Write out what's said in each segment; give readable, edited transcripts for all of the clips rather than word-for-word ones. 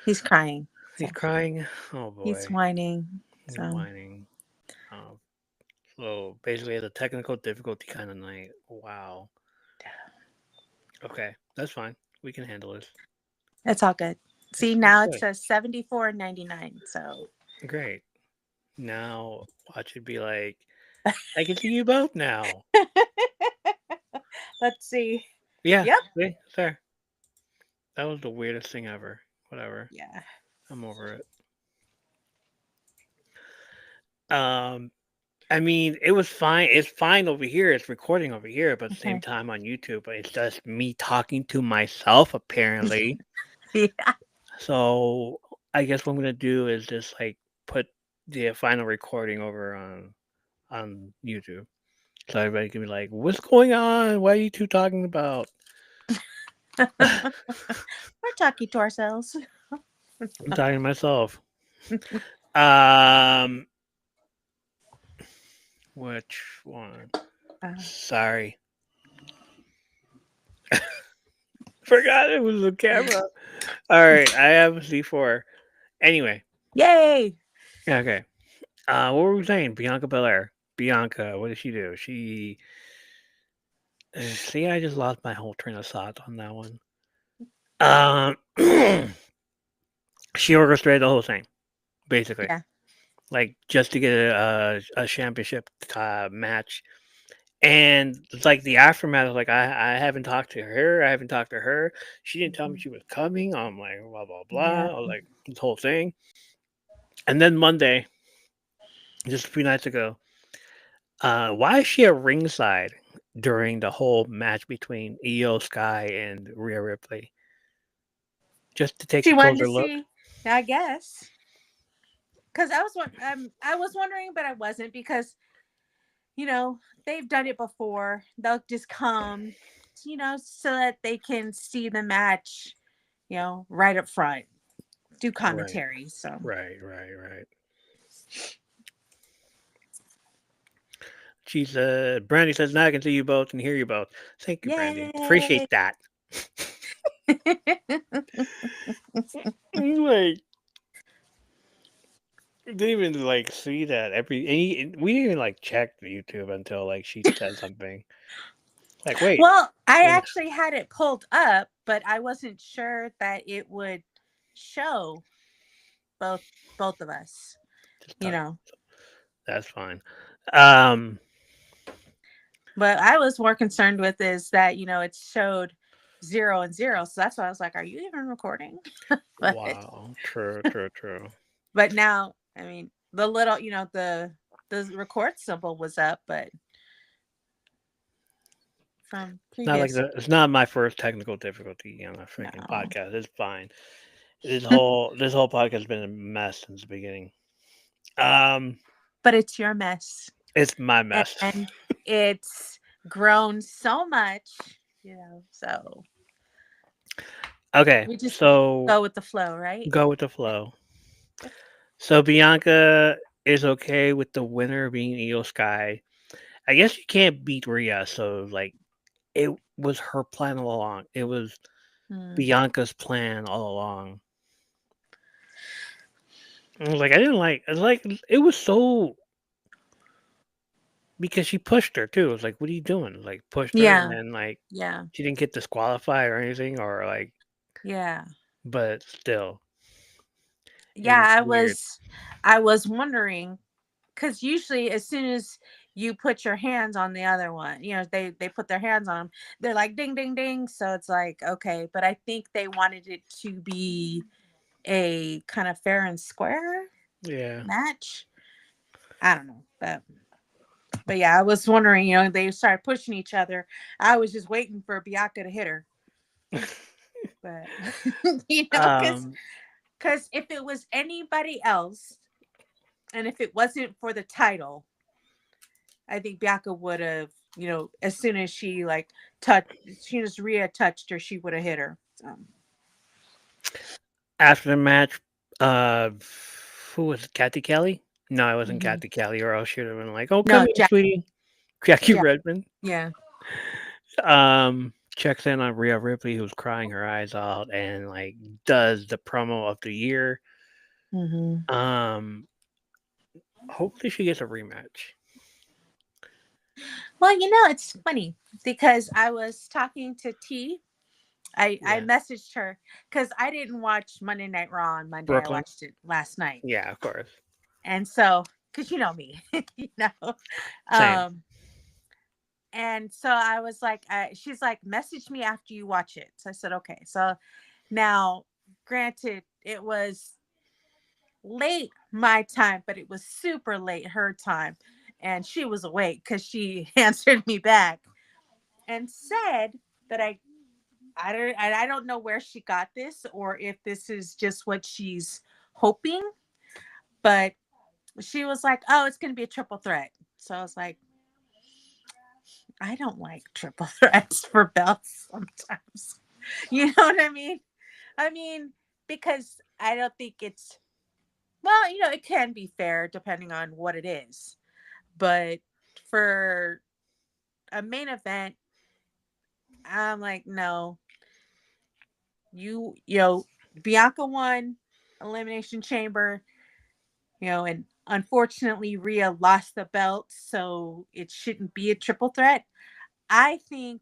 He's crying. He's So crying. Oh he's boy, whining. he's So whining. Oh, so basically, it's a technical difficulty kind of night. Wow. Okay, that's fine. We can handle this. it's all good. See, It's now it good. says 74.99. So Great. Now watch it be like, I can see you both now. let's see. Yeah. Yep. See, there. That was the weirdest thing ever. Whatever. Yeah. I'm over it. Um, I mean, it was fine. It's fine over here. It's recording over here, but at the same Okay. time on YouTube, but it's just me talking to myself apparently. Yeah. So I guess what I'm gonna do is just like put the final recording over on YouTube, so everybody can be like, "What's going on? What are you two talking about?" We're talking to ourselves. I'm talking to myself. Um, which one? Sorry, forgot it was the camera. All right, I have a C4. Anyway, Yay. okay. What were we saying? Bianca Belair. Bianca, what did she do? She see, I just lost my whole train of thought on that one. Um, she orchestrated the whole thing, basically, Yeah. like just to get a championship match. And it's like the aftermath, like I haven't talked to her, I haven't talked to her. She didn't tell me Mhm. she was coming. I'm like blah blah blah. Yeah. I was like this whole thing, and then Monday, just a few nights ago, why is she at ringside during the whole match between Io Sky and Rhea Ripley? Just to take She a wanted to closer look. see, I guess. Because I was wondering, but I wasn't because they've done it before. They'll just come, so that they can see the match, right up front, do Right, commentary. So right. She said, Brandy says, now I can see you both and hear you both. Thank you, Brandy. yay. Appreciate that. Like, didn't even like see that we didn't even like check the YouTube until like she said something. Like, wait, Well, I yeah, actually had it pulled up, but I wasn't sure that it would show both both of us. just You talk. know, That's fine. Um, but I was more concerned with is that it showed 0 and 0, so that's why I was like, "Are you even recording?" but wow, true. but now, I mean, the little, the record symbol was up, but from Not like previous, it's not my first technical difficulty on a freaking no, podcast. It's fine. This whole podcast has been a mess since the beginning. Um, but it's your mess, it's my mess. and it's grown so much, so Okay, we just so go with the flow, right? go with the flow. So Bianca is okay with the winner being Io Sky. I guess you can't beat Rhea, so like it was her plan all along. It was Hmm. Bianca's plan all along. I was like, I didn't like. It's like it was so because she pushed her too. It was like, what are you doing? Like pushed her, and Yeah, then like yeah, she didn't get disqualified or anything, or like, yeah, but still, it yeah. was I weird. was, I was wondering because usually as soon as you put your hands on the other one, they put their hands on them, they're like ding ding ding. So it's like okay, but I think they wanted it to be a kind of fair and square Yeah. match. I don't know, but yeah, I was wondering. They started pushing each other. I was just waiting for Bianca to hit her, but because um. if it was anybody else, and if it wasn't for the title, I think Bianca would have, as soon as she like touched, as soon as Rhea touched her, she would have hit her. So, After the match, uh, who was it? Kathy Kelly? No, it wasn't hmm Kathy Kelly, or else she would have been like, "Oh, come no, here, sweetie." Jackie Jack, Redmond. yeah, checks in on Rhea Ripley, who's crying her eyes out, and like does the promo of the year. Hmm. Um, hopefully she gets a rematch. Well, it's funny because I was talking to T. I Yeah, messaged her because I didn't watch Monday Night Raw on Monday. I Brooklyn. watched it last night, Yeah, of course. and so because you know me, you know, Same. um, and so I was like, she's like, message me after you watch it. So I said, okay. So now, granted, it was late my time, but it was super late her time, and she was awake because she answered me back and said that I don't know where she got this or if this is just what she's hoping, but she was like, "Oh, it's going to be a triple threat." So I was like, "I don't like triple threats for belts sometimes." You know what I mean? I mean, because I don't think it's well, it can be fair depending on what it is. But for a main event, I'm like, no, you know, Bianca won Elimination Chamber, and unfortunately Rhea lost the belt, so it shouldn't be a triple threat. I think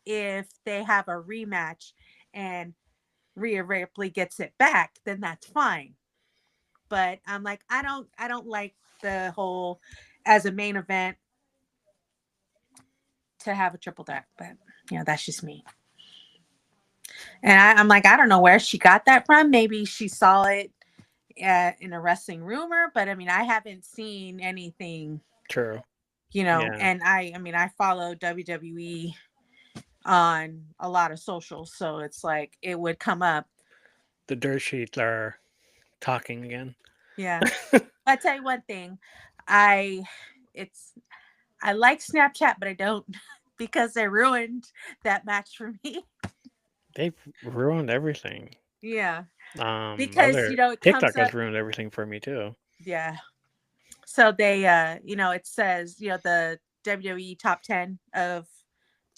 if they have a rematch and Rhea Ripley gets it back, then that's fine. But I'm like, I don't like the whole as a main event to have a triple threat, but that's just me. And I'm like, I don't know where she got that from. Maybe she saw it in a wrestling rumor, but I mean, I haven't seen anything, True. Yeah. and I mean, I follow WWE on a lot of socials, so it's like it would come up. The dirt sheets are talking again. Yeah. I tell you one thing, I it's I like Snapchat, but I don't because they ruined that match for me. They've ruined everything. Yeah. Because Other it comes TikTok up. has ruined everything for me too. Yeah. So they it says, the WWE top 10 of,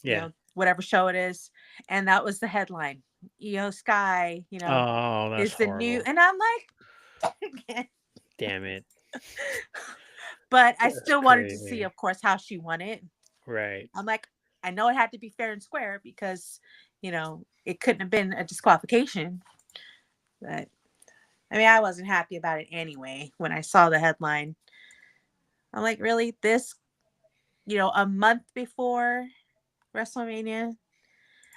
Yeah. whatever show it is, and that was the headline. Io Sky, Oh, that's is the new, horrible. and I'm like, again. Damn it. But I That's still wanted to see, crazy. of course, how she won it. Right. I'm like, I know it had to be fair and square because, it couldn't have been a disqualification. But I mean, I wasn't happy about it anyway when I saw the headline. I'm like, really? This, a month before WrestleMania?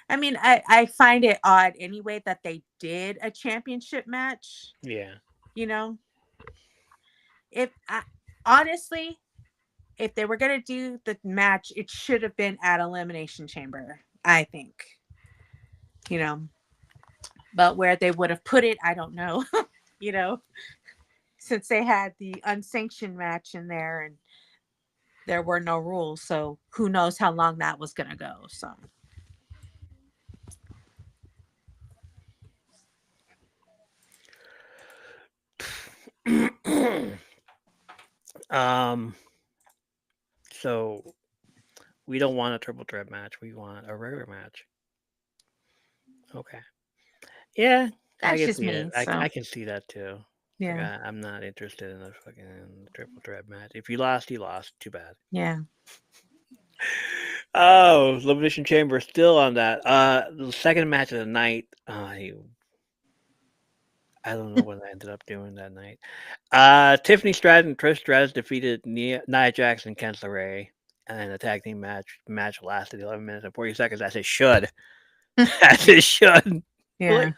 I mean, I find it odd anyway that they did a championship match. Yeah. You know, if I, honestly, if they were gonna do the match, it should have been at Elimination Chamber. I think, you know, but where they would have put it, I don't know. you know, since they had the unsanctioned match in there and there were no rules, so who knows how long that was gonna go. So um. So we don't want a triple threat match. We want a regular match. Okay. Yeah, I that's can just see it. me. I So can see that too. Like yeah, I'm not interested in a fucking triple threat match. If you lost, you lost. Too bad. yeah. Oh, Elimination Chamber still on that. The second match of the night. I don't know what I ended up doing that night. Tiffany Stratton and Trish Stratus defeated Nia Jax and Ken LeRae. And the tag team match lasted 11 minutes and 40 seconds as it should. As it should. Yeah. Like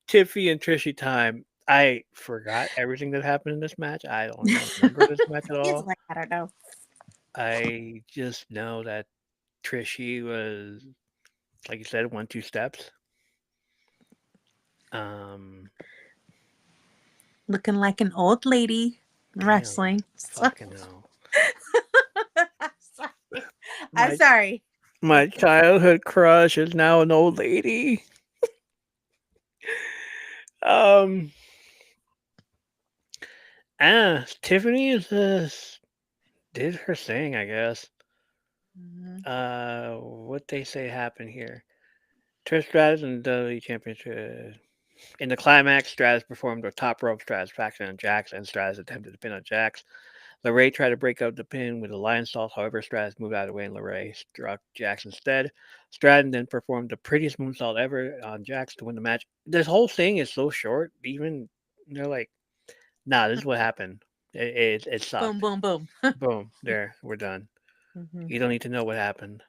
Tiffy and Trishy time. I forgot everything that happened in this match. I don't remember this match at He's all. like, I don't know. I just know that Trishy was, like you said, 1-2 steps. Um, Looking like an old lady damn, wrestling. So, fucking hell. sorry. I'm My sorry. my childhood crush is now an old lady. Um, Tiffany is did her thing, I guess. Mhm. What they say happened here? Trish Stratus and WWE Championship. In the climax, Stratus performed a top rope Stratus faction on Jax, and Stratus attempted to pin on Jax. LeRae tried to break up the pin with a lion salt. However, Stratus moved out of the way and LeRae struck Jax instead. Stratton then performed the prettiest moonsault ever on Jax to win the match. This whole thing is so short. Even they're like, "Nah, this is what happened. It Boom, sucked. boom, boom. Boom, there, we're done. Hmm. You don't need to know what happened."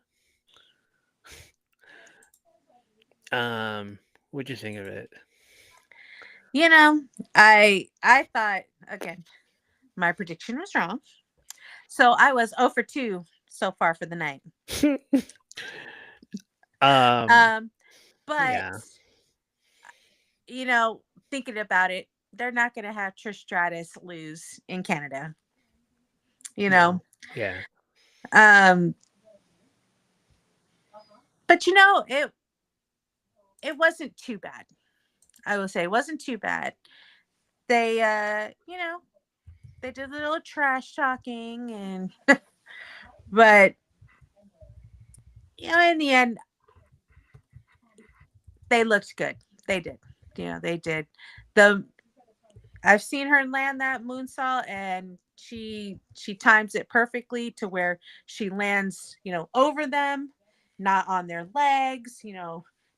What'd you think of it? You know, I thought again, my prediction was wrong. So I was 0 for 2 so far for the night. um, Um, but yeah, you know, thinking about it, they're not going to have Trish Stratus lose in Canada. You know, no, yeah, um, but it wasn't too bad. I will say it wasn't too bad. They, they did a little trash talking, and but in the end, they looked good. They did. They did. The I've seen her land that moonsault, and she times it perfectly to where she lands, over them, not on their legs,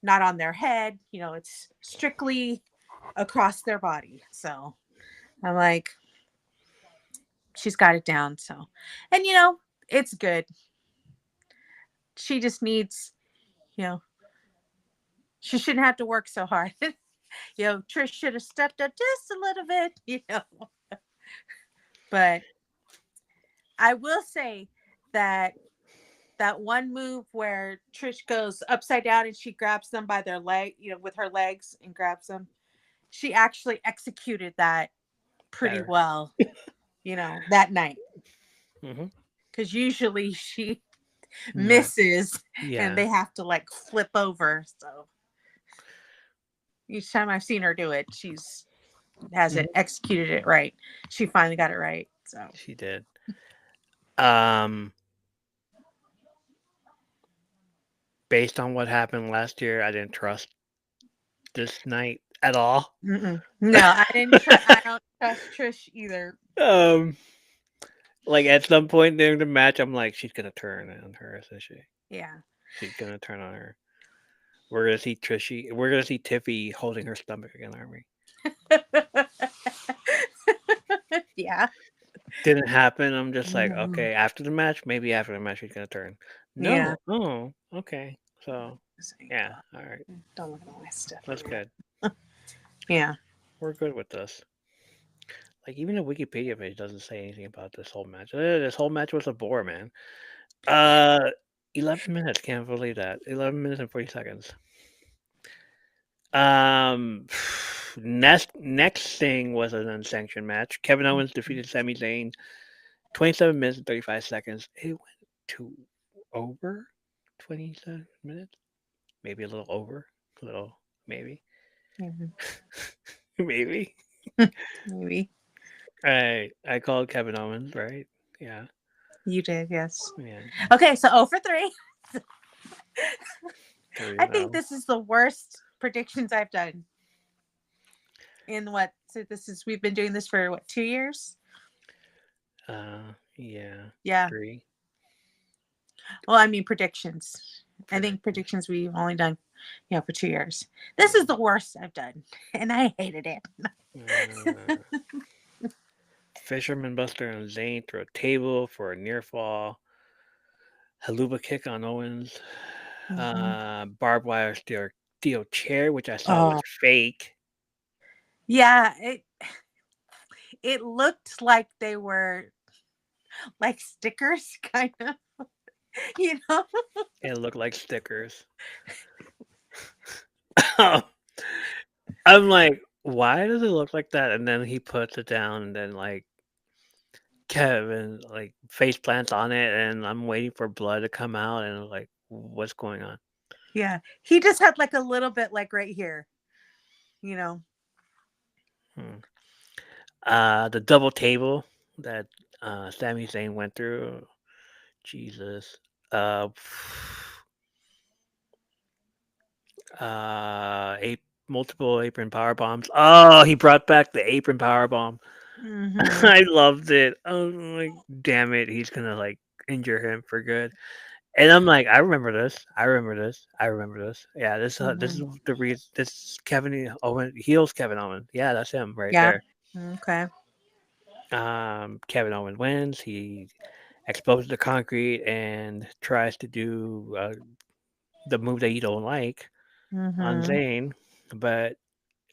not on their head. It's strictly across their body. So I'm like, she's got it down. So, and it's good. She just needs, you know, she shouldn't have to work so hard. Trish should have stepped up just a little bit. But I will say that that one move where Trish goes upside down and she grabs them by their leg, with her legs and grabs them. She actually executed that pretty better. well, that night. Hmm. Because usually she Not, misses and yeah. they have to like flip over. So each time I've seen her do it, she's hasn't Mhm. executed it right. She finally got it right. So She did. Um, Based on what happened last year, I didn't trust this night at all. no, I don't trust Trish either. um, like at some point during the match, I'm like, she's gonna turn on her, isn't she? Yeah. She's gonna turn on her. We're gonna see Trishy. We're gonna see Tiffy holding her stomach again, aren't we? Yeah. Didn't happen. I'm just like, No. okay, after the match, maybe after the match she's gonna turn. Yeah. No. Oh, okay. So, Saying, yeah. All right. don't look at all my stuff That's over good. there. Yeah. We're good with this. Like even the Wikipedia page doesn't say anything about this whole match. This whole match was a bore, man. Uh, 11 minutes. Can't believe that. 11 minutes and 40 seconds. Um, next thing was an unsanctioned match. Kevin Owens defeated Sami Zayn. 27 minutes and 35 seconds. It went to over 27 minutes. Maybe a little over. A little, maybe. Mhm. Maybe. Maybe I called Kevin Owens, right? Yeah. you did. Yes. Yeah. Okay. So 0 for 3. 3 I and think 0. this is the worst predictions I've done in what? So we've been doing this for what, 2 years? Yeah. Yeah. 3. Well, I mean predictions. I think Predictions. predictions we've only done, for 2 years. This is the worst I've done, and I hated it. Uh, Fisherman Buster and Zayn throw a table for a near fall. Haluva kick on Owens. Mhm. Barbed wire steel chair, which I saw was Oh, fake. yeah. It looked like they were like stickers, kind of. You know? It looked like stickers. I'm like, why does it look like that? And then he puts it down, and then like Kevin like face plants on it, and I'm waiting for blood to come out, and I'm like, what's going on? Yeah. He just had like a little bit like right here, you know. Hmm. The double table that Sami Zayn went through. Jesus. Uh, multiple apron power bombs. Oh, he brought back the apron power bomb. Mm-hmm. I loved it. I'm like, damn it, he's gonna like injure him for good. And I'm like, I remember this. I remember this. I remember this. Yeah, this Mm-hmm. is the reason. This is Owen heals Kevin Owen. Yeah, that's him right Yeah. there. Okay. Kevin Owen wins. He exposes the concrete and tries to do the move that you don't like on Mm-hmm. Zayn, but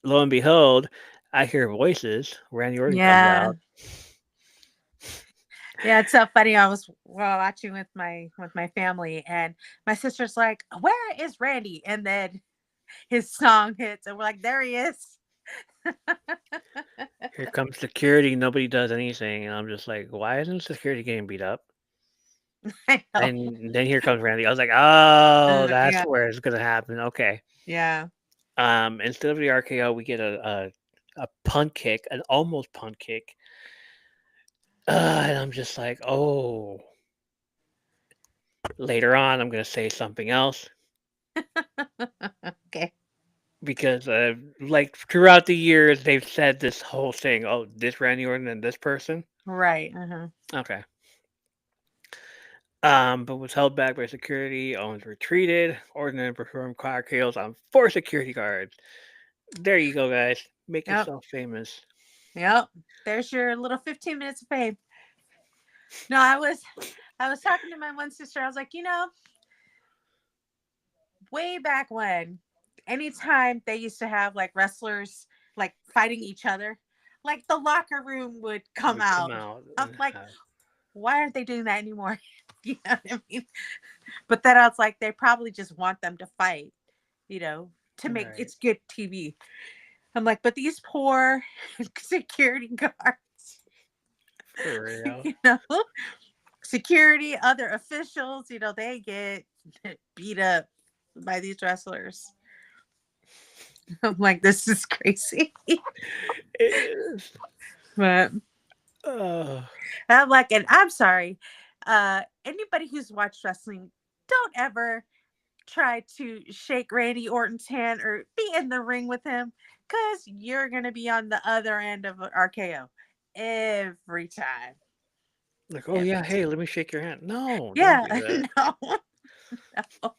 lo and behold, I hear voices. Randy Orton comes Yeah. out. Yeah, it's so funny. I was watching with my family, and my sister's like, "Where is Randy?" And then his song hits, and we're like, "There he is." Here comes security. Nobody does anything, and I'm just like, why isn't security getting beat up? I know. And then here comes Randy. I was like, oh, that's Yeah, where it's gonna happen. Okay. yeah. Instead of the RKO, we get a punt kick, an almost punt kick. And I'm just like, oh. Later on, I'm gonna say something else Okay. because, like throughout the years, they've said this whole thing. Oh, this Randy Orton and this person. Right. Uh-huh. Okay. But was held back by security. Owens retreated. Orton then performed car kills on 4 security guards. There you go, guys. Make Yep. yourself famous. Yep. There's your little 15 minutes of fame. No, I was talking to my one sister. I was like, way back when, anytime they used to have like wrestlers like fighting each other, like the locker room would come Would come out. out I'm and like, have why aren't they doing that anymore? You know what I mean? But then I was like, they probably just want them to fight, you know, to make right it's good TV. I'm like, but these poor security guards, for real. you know, security, other officials, they get beat up by these wrestlers. I'm like, this is crazy. It is. But Uh, I'm like, and I'm sorry. Anybody who's watched wrestling, don't ever try to shake Randy Orton's hand or be in the ring with him because you're going to be on the other end of an RKO every time. like, oh yeah, Every hey, time. let me shake your hand. No, don't Yeah, do that. no, no.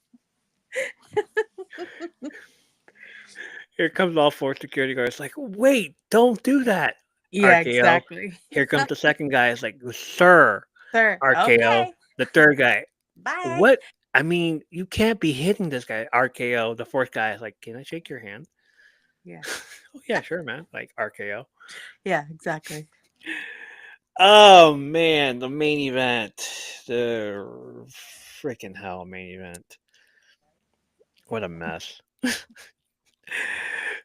Here comes all 4 security guards. Like, wait, don't do that. Yeah, RKO. exactly. Here comes the second guy. It's like, sir, Sir, RKO. okay, The third guy, bye. what? I mean, you can't be hitting this guy. RKO. The fourth guy is like, can I shake your hand? Yeah, Oh yeah, sure, man. Like RKO. yeah, exactly. Oh man, the main event, the freaking hell main event. What a mess.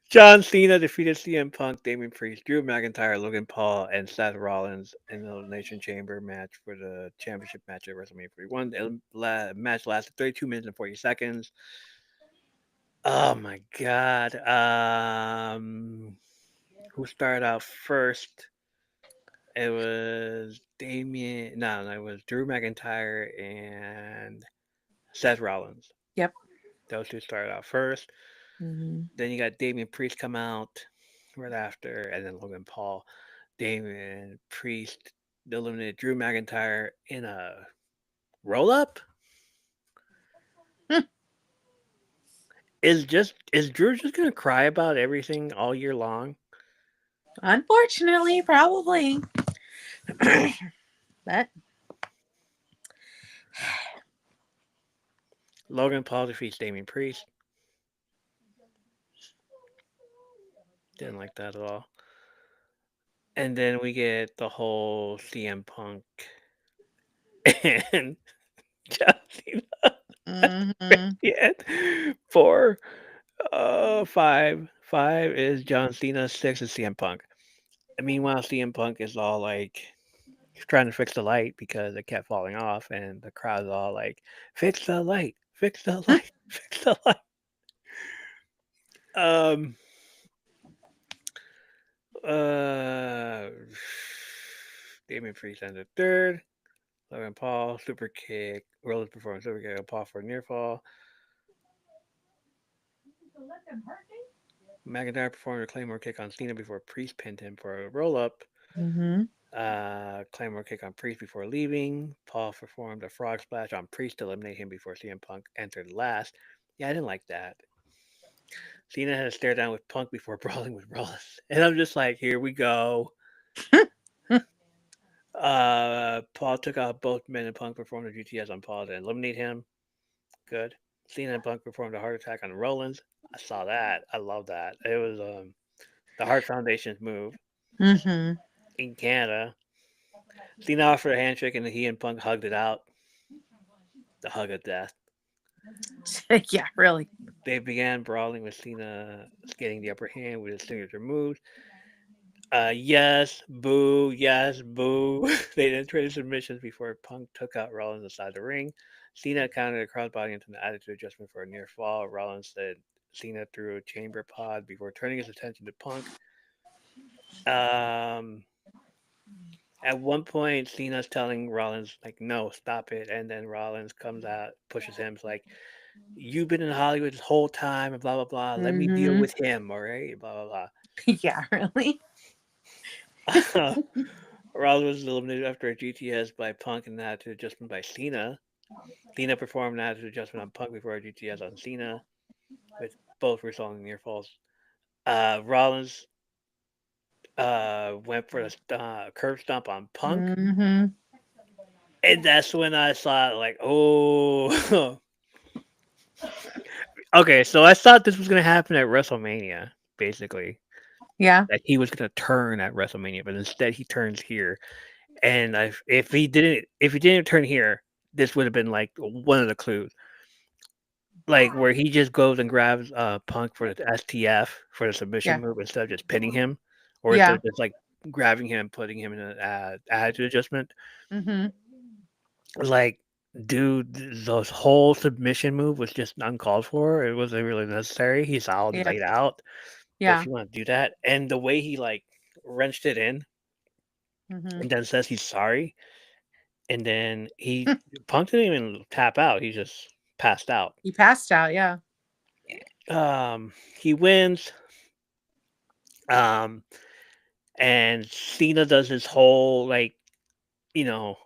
John Cena defeated CM Punk, Damian Priest, Drew McIntyre, Logan Paul, and Seth Rollins in the Elimination Chamber match for the championship match at WrestleMania 41. The match lasted 32 minutes and 40 seconds. Oh my god. Who started out first? It was Damien. No, it was Drew McIntyre and Seth Rollins. Yep. Those two started out first. Hmm. Then you got Damian Priest come out right after, and then Logan Paul. Damian Priest eliminated Drew McIntyre in a roll up. Is Drew just gonna cry about everything all year long? Unfortunately, probably. But Logan Paul defeats Damian Priest. Didn't like that at all. And then we get the whole CM Punk and John Cena hmm yeah. 4, 5. 5 is John Cena, 6 is CM Punk. And meanwhile, CM Punk is all like trying to fix the light because it kept falling off, and the crowd's all like, "Fix the light, fix the light, fix the light." Um, uh, Damien Priest ended third. Logan Paul, super kick. Rollins performed super kick on Paul for a near fall. McIntyre performed a Claymore kick on Cena before Priest pinned him for a roll up. Mm-hmm. Claymore kick on Priest before leaving. Paul performed a frog splash on Priest to eliminate him before CM Punk entered last. Yeah, I didn't like that. Cena had a stare down with Punk before brawling with Rollins. And I'm just like, here we go. Paul took out both men and Punk performed a GTS on Paul to eliminate him. Good. Cena and Punk performed a heart attack on Rollins. I saw that. I love that. It was the Heart Foundation's move Mm-hmm. in Canada. Cena offered a handshake and he and Punk hugged it out. The hug of death. Yeah, really. They began brawling with Cena getting the upper hand with his signature moves. Yes, boo. They then traded submissions before Punk took out Rollins inside the ring. Cena countered a crossbody into an attitude adjustment for a near fall. Rollins said Cena threw a chamber pod before turning his attention to Punk. Um, at one point, Cena's telling Rollins, like, no, stop it. And then Rollins comes out, pushes him. It's like, you've been in Hollywood this whole time and blah, blah, blah. Let me deal Mm-hmm. with him, all right? Blah, blah, Yeah, really. blah. Rollins was eliminated after a GTS by Punk and an attitude adjustment by Cena. Cena performed an attitude adjustment on Punk before a GTS on Cena, with both resulting in near falls. Rollins went for a curb stomp on Punk, Mm-hmm. and that's when I saw it, like, oh. Okay, so I thought this was going to happen at WrestleMania, basically. Yeah. That he was going to turn at WrestleMania, but instead he turns here. And if he didn't turn here, this would have been like one of the clues. Like where he just goes and grabs Punk for the STF for the submission Yeah. move instead of just pinning him, or instead Yeah. of just like grabbing him, putting him in an attitude adjustment. Mm-hmm. Like, dude, those whole submission move was just uncalled for. It wasn't really necessary. He's all Yeah. laid out. But if Yeah. you want to do that, and the way he like wrenched it in Mm-hmm. and then says he's sorry, and then Punk didn't even tap out. He just passed out. He passed out. Yeah. He wins. Um, and Cena does his whole like,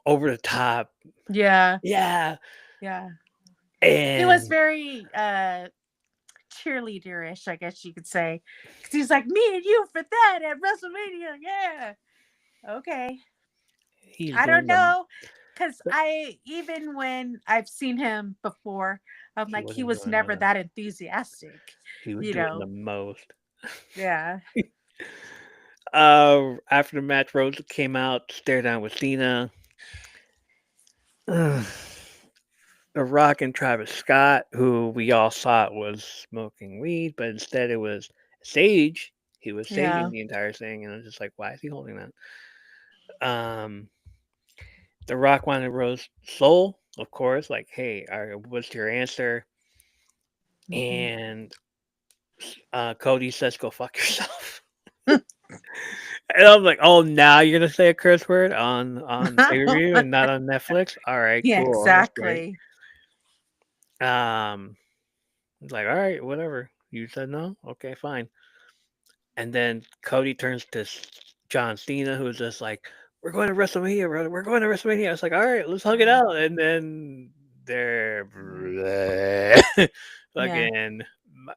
over the top. Yeah. Yeah, Yeah. It was and very cheerleaderish, I guess you could say. Because he's like, me and you for that at WrestleMania. Yeah. Okay. he's I don't doing know. Because even when I've seen him before, I'm he like, he wasn't was doing never that enthusiastic, he was you doing the know? most. Yeah. After the match, Rose came out, stared down with Cena. The Rock and Travis Scott, who we all thought was smoking weed, but instead it was sage. He was saging Yeah. the entire thing, and I was just like, why is he holding that? The Rock wanted Rose soul, of course, like, hey, what's your answer? Hmm. And Cody says, go fuck yourself. And I'm like, oh, now you're gonna say a curse word on pay-per-view and not on Netflix? All right, Yeah, cool, that's great. exactly. Like, all right, whatever. You said no? Okay, fine. And then Cody turns to John Cena, who's just like, we're going to WrestleMania, brother. We're going to WrestleMania. I was like, all right, let's hug it out. And then they're Yeah. fucking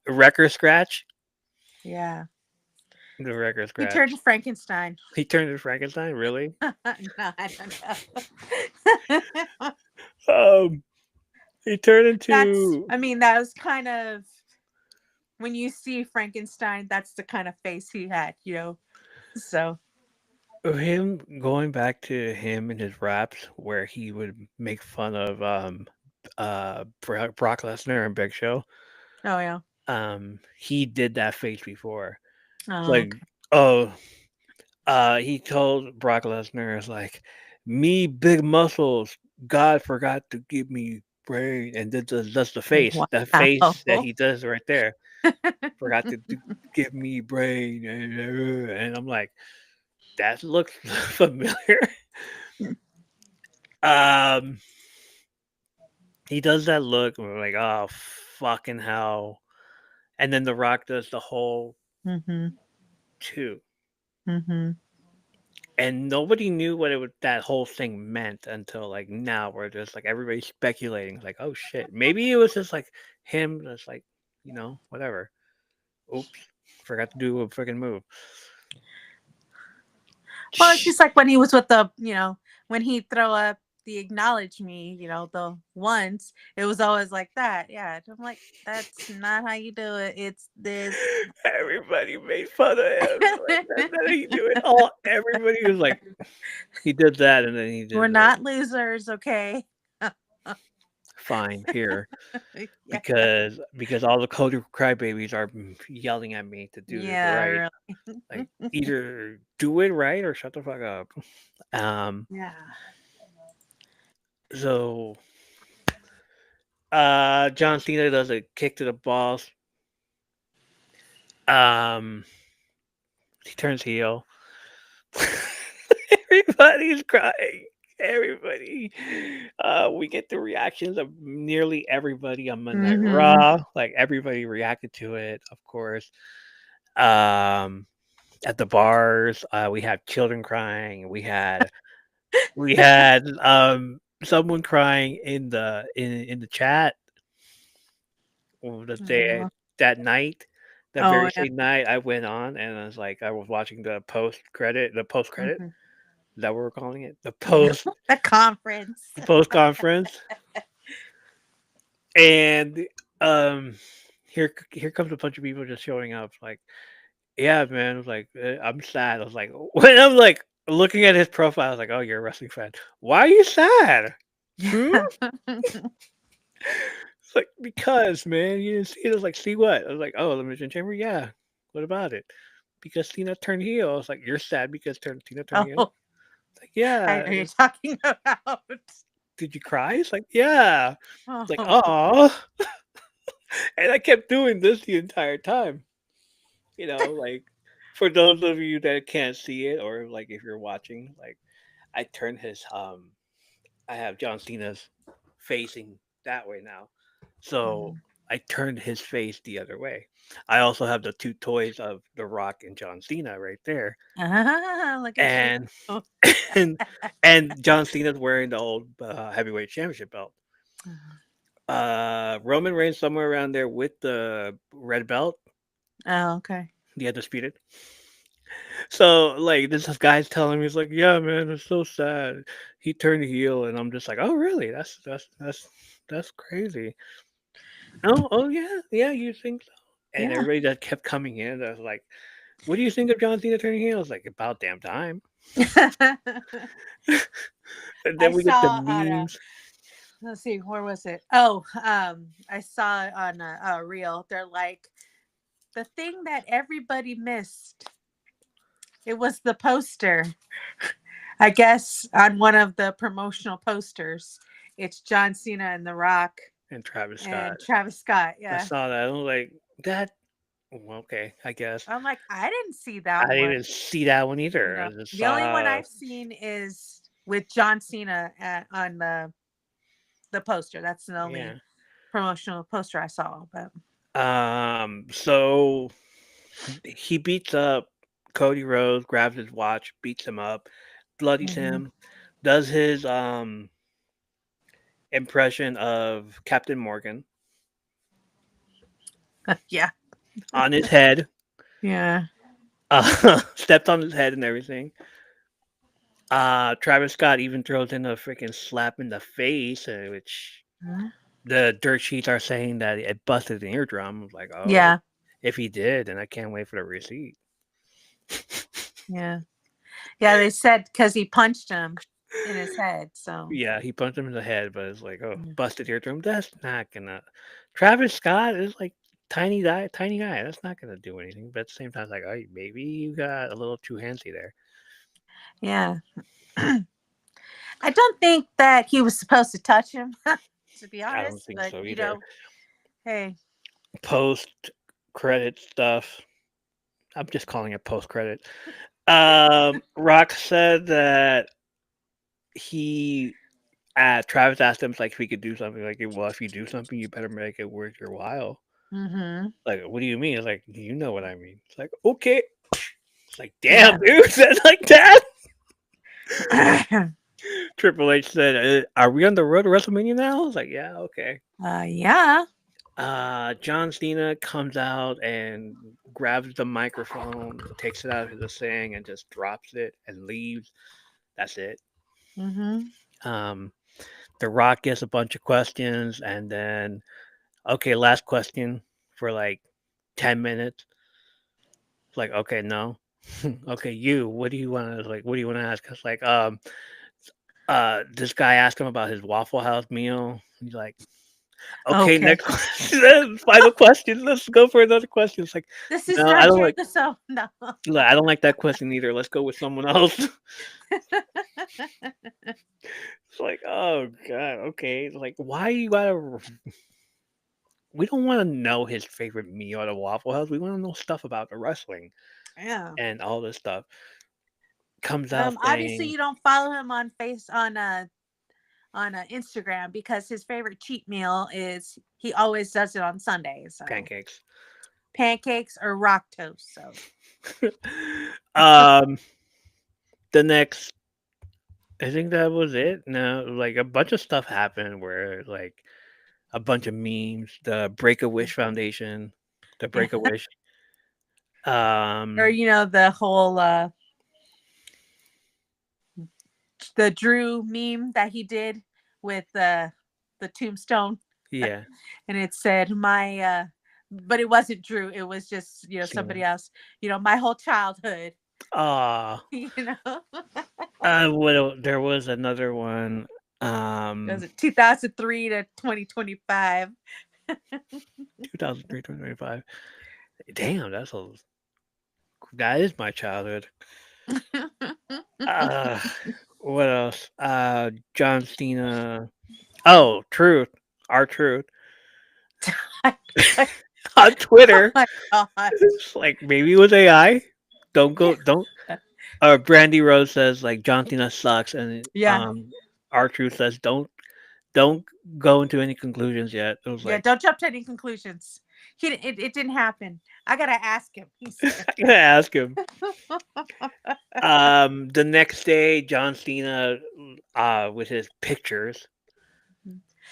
wrecker scratch. Yeah. The wrecker He turned to scratch. Frankenstein. He turned to Frankenstein, really? No, I don't know. Um, he turned into that was kind of when you see Frankenstein, that's the kind of face he had. So, him going back to him and his raps where he would make fun of Brock Lesnar and Big Show. oh, yeah. He did that face before. It's Oh, like, okay. oh, he told Brock Lesnar, "It's like me, big muscles. God forgot to give me brain," and does the face, that face that Wow. he does right there. Forgot to give me brain, and I'm like, that looks familiar. Um, he does that look, and we're like, oh, fucking hell. and then The Rock does the whole Mm-hmm. 2. Mm-hmm. And nobody knew what that whole thing meant until like now, where just like everybody's speculating, like, oh shit, maybe it was just like him, just like, whatever. Oops, forgot to do a freaking move. Well, it's just like when he was with when he throw up the acknowledge me, the once, it was always like that. Yeah. I'm like, that's not how you do it. It's this. Everybody made fun of him. Like, that's how you do it. All everybody was like, he did that, and then he We're did the not losers, okay? fine here Yeah. because all the Cody crybabies are yelling at me to do this right. Yeah, Like, really. either do it right or shut the fuck up. Um, Yeah. so John Cena does a kick to the balls. Um, he turns heel. Everybody's crying. Everybody. We get the reactions of nearly everybody on Monday Night Mm-hmm. Raw. Like, everybody reacted to it, of course. Um, at the bars, we had children crying. We had someone crying in the chat the day Oh, that night. That oh very yeah. same night, I went on and I was watching the post credit. Hmm. Is that what we're calling it? The Yeah. post The conference. the post conference, and um, here comes a bunch of people just showing up. Like, yeah, man. I was like, I'm sad. I was like, when I'm like looking at his profile, I was like, oh, you're a wrestling fan. Why are you sad? Hmm? Yeah. It's like, because, man, you didn't see it. I was like, see what? I was like, oh, Elimination Chamber? Yeah. What about it? Because Cena turned heel. I was like, you're sad because Cena turned heel? Oh, It's like, I yeah. know you're talking about. Did you cry? It's like, yeah. It's like, Oh. oh. And I kept doing this the entire time. Like, for those of you that can't see it, or like if you're watching, like, I turned I have John Cena's facing that way now. So Mhm. I turned his face the other way. I also have the two toys of The Rock and John Cena right there. Ah, look at you. And and and John Cena's wearing the old heavyweight championship belt. Roman Reigns somewhere around there with the red belt, Oh, okay. the undisputed. So like this guy's telling me, he's like, yeah, man, it's so sad. He turned heel, and I'm just like, oh really? That's crazy. Oh yeah, yeah, you think so? And Yeah. everybody that kept coming in, I was like, what do you think of John Cena turning heel? I was like, about damn time. And I then we get the saw on memes. let's see, where was it? Oh, I saw it on a reel. They're like the thing that everybody missed. It was the poster. I guess on one of the promotional posters, it's John Cena and The Rock And Travis Scott. and Travis Scott. I Yeah. saw that. I was like, that. Well, okay, I guess. I'm like, I didn't see I that didn't one. even see that one either. I just The only one saw. I've seen is with John Cena on the poster. That's the only Yeah. promotional poster I saw. But So he beats up Cody Rhodes, grabs his watch, beats him up, bloodies mhm. him, does his impression of Captain Morgan Yeah, on his head, yeah. stepped on his head and everything. Travis Scott even throws in a freaking slap in the face, which Huh? the dirt sheets are saying that it busted an eardrum. I was like, oh, Yeah, if he did, then I can't wait for the receipt. yeah, yeah. They said because he punched him in his head. So Yeah, he punched him in the head, but it's like, oh, yeah. busted eardrum. That's not gonna. Travis Scott is like tiny guy. That's not gonna do anything. But at the same time, it's like, oh, maybe you got a little too handsy there. Yeah. I don't think that he was supposed to touch him, to be I don't honest. think But so either. hey, Post credit stuff. I'm just calling it post credit. Rock said that he Travis asked him like if he could do something like, well, if you do something, you better make it worth your while. Mm-hmm. Like, what do you mean? It's like, you know what I mean. It's like, okay. It's like, Yeah. damn, dude, that's like that. Triple H said, "Are we on the road to WrestleMania now?" I was like, "Yeah, okay." Yeah. John Cena comes out and grabs the microphone, takes it out of the thing, and just drops it and leaves. That's it. Mm-hmm. Um, the Rock gets a bunch of questions, and then okay, last question for like 10 minutes. It's like, okay, no, okay, you. What do you want to like? What do you want to ask? It's like, this guy asked him about his Waffle House meal. He's like, okay, Okay. next question. Final question. Let's go for another question. It's like, This is no, I not don't your like. so no. Look, I don't like that question either. Let's go with someone else. It's like, oh god, okay. Like, why you gotta? We don't want to know his favorite meal at a Waffle House. We want to know stuff about the wrestling Yeah. and all this stuff. Comes out Obviously saying you don't follow him on face on Instagram because his favorite cheat meal is he always does it on Sundays. So pancakes. pancakes or rock toast. So um, the next, I think that was it. No, like a bunch of stuff happened where like a bunch of memes. The Break a Wish Foundation, the yeah. Break a Wish. Or Um, the whole the Drew meme that he did with the tombstone yeah, and it said my but it wasn't Drew, it was just somebody Cena. else, my whole childhood. Ah, you know there was another one. was Um, it 2003 to 2025? 2003, 2025. Damn, that is my childhood. Uh, what else? John Cena. Oh, Truth. Our Truth on Oh Twitter. my god. It's like maybe it was AI. Don't go. Don't. Brandy Rose says like John Cena sucks, and Yeah. our Truth says don't go into any conclusions yet. It was Yeah, like don't jump to any conclusions. It didn't happen. I gotta ask him, he said. I gotta ask him. The next day, John Cena, with his pictures,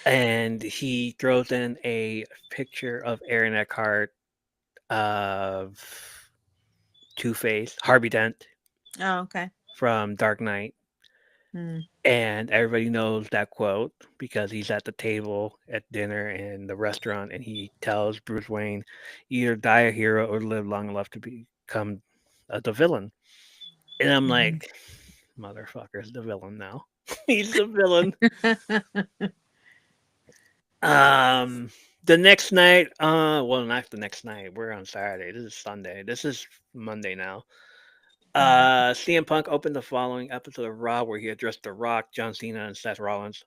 and he throws in a picture of Aaron Eckhart, of Two Face, Harvey Dent Oh, okay. from Dark Knight, Hmm. and everybody knows that quote because he's at the table at dinner in the restaurant, and he tells Bruce Wayne, "Either die a hero or live long enough to become the villain." And I'm Mhm. like, "Motherfucker's the villain now. He's the villain." Um, the next night, well, not the next night. We're on Saturday. This is Sunday. This is Monday now. CM Punk opened the following episode of Raw where he addressed The Rock, John Cena, and Seth Rollins.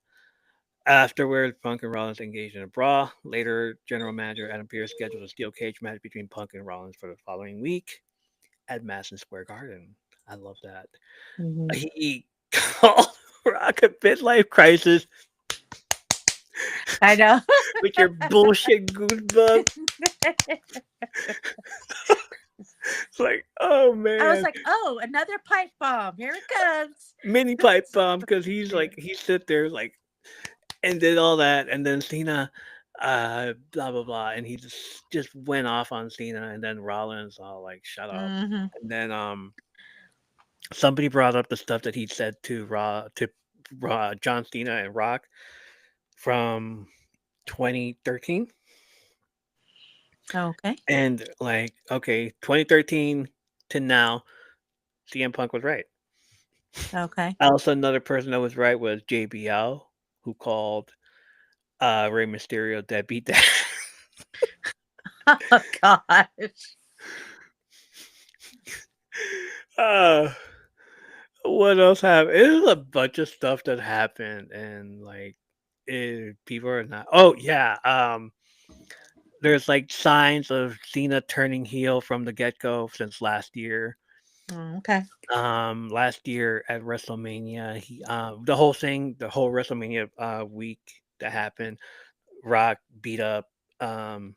Afterwards, Punk and Rollins engaged in a brawl. Later, General Manager Adam Pearce scheduled a steel cage match between Punk and Rollins for the following week at Madison Square Garden. I love that. Mhm. He called Rock a midlife crisis I know. with your bullshit goosebumps. It's like, oh I was man, like, oh, another pipe bomb. Here it comes. mini pipe bomb because he's like he sit there like and did all that, and then Cena, blah blah blah, and he just went off on Cena, and then Rollins all like shut up, Hmm. and then somebody brought up the stuff that he said to John Cena and Rock from 2013, Okay. and like okay, 2013 to now, CM Punk was right. Okay. Also, another person that was right was JBL, who called Rey Mysterio deadbeat dad. Oh gosh. uh, what else happened? It was a bunch of stuff that happened, and like, people are not. Oh yeah, there's like signs of Cena turning heel from the get go since last year. Okay. Last year at WrestleMania, the whole thing, the whole WrestleMania week that happened, Rock beat up um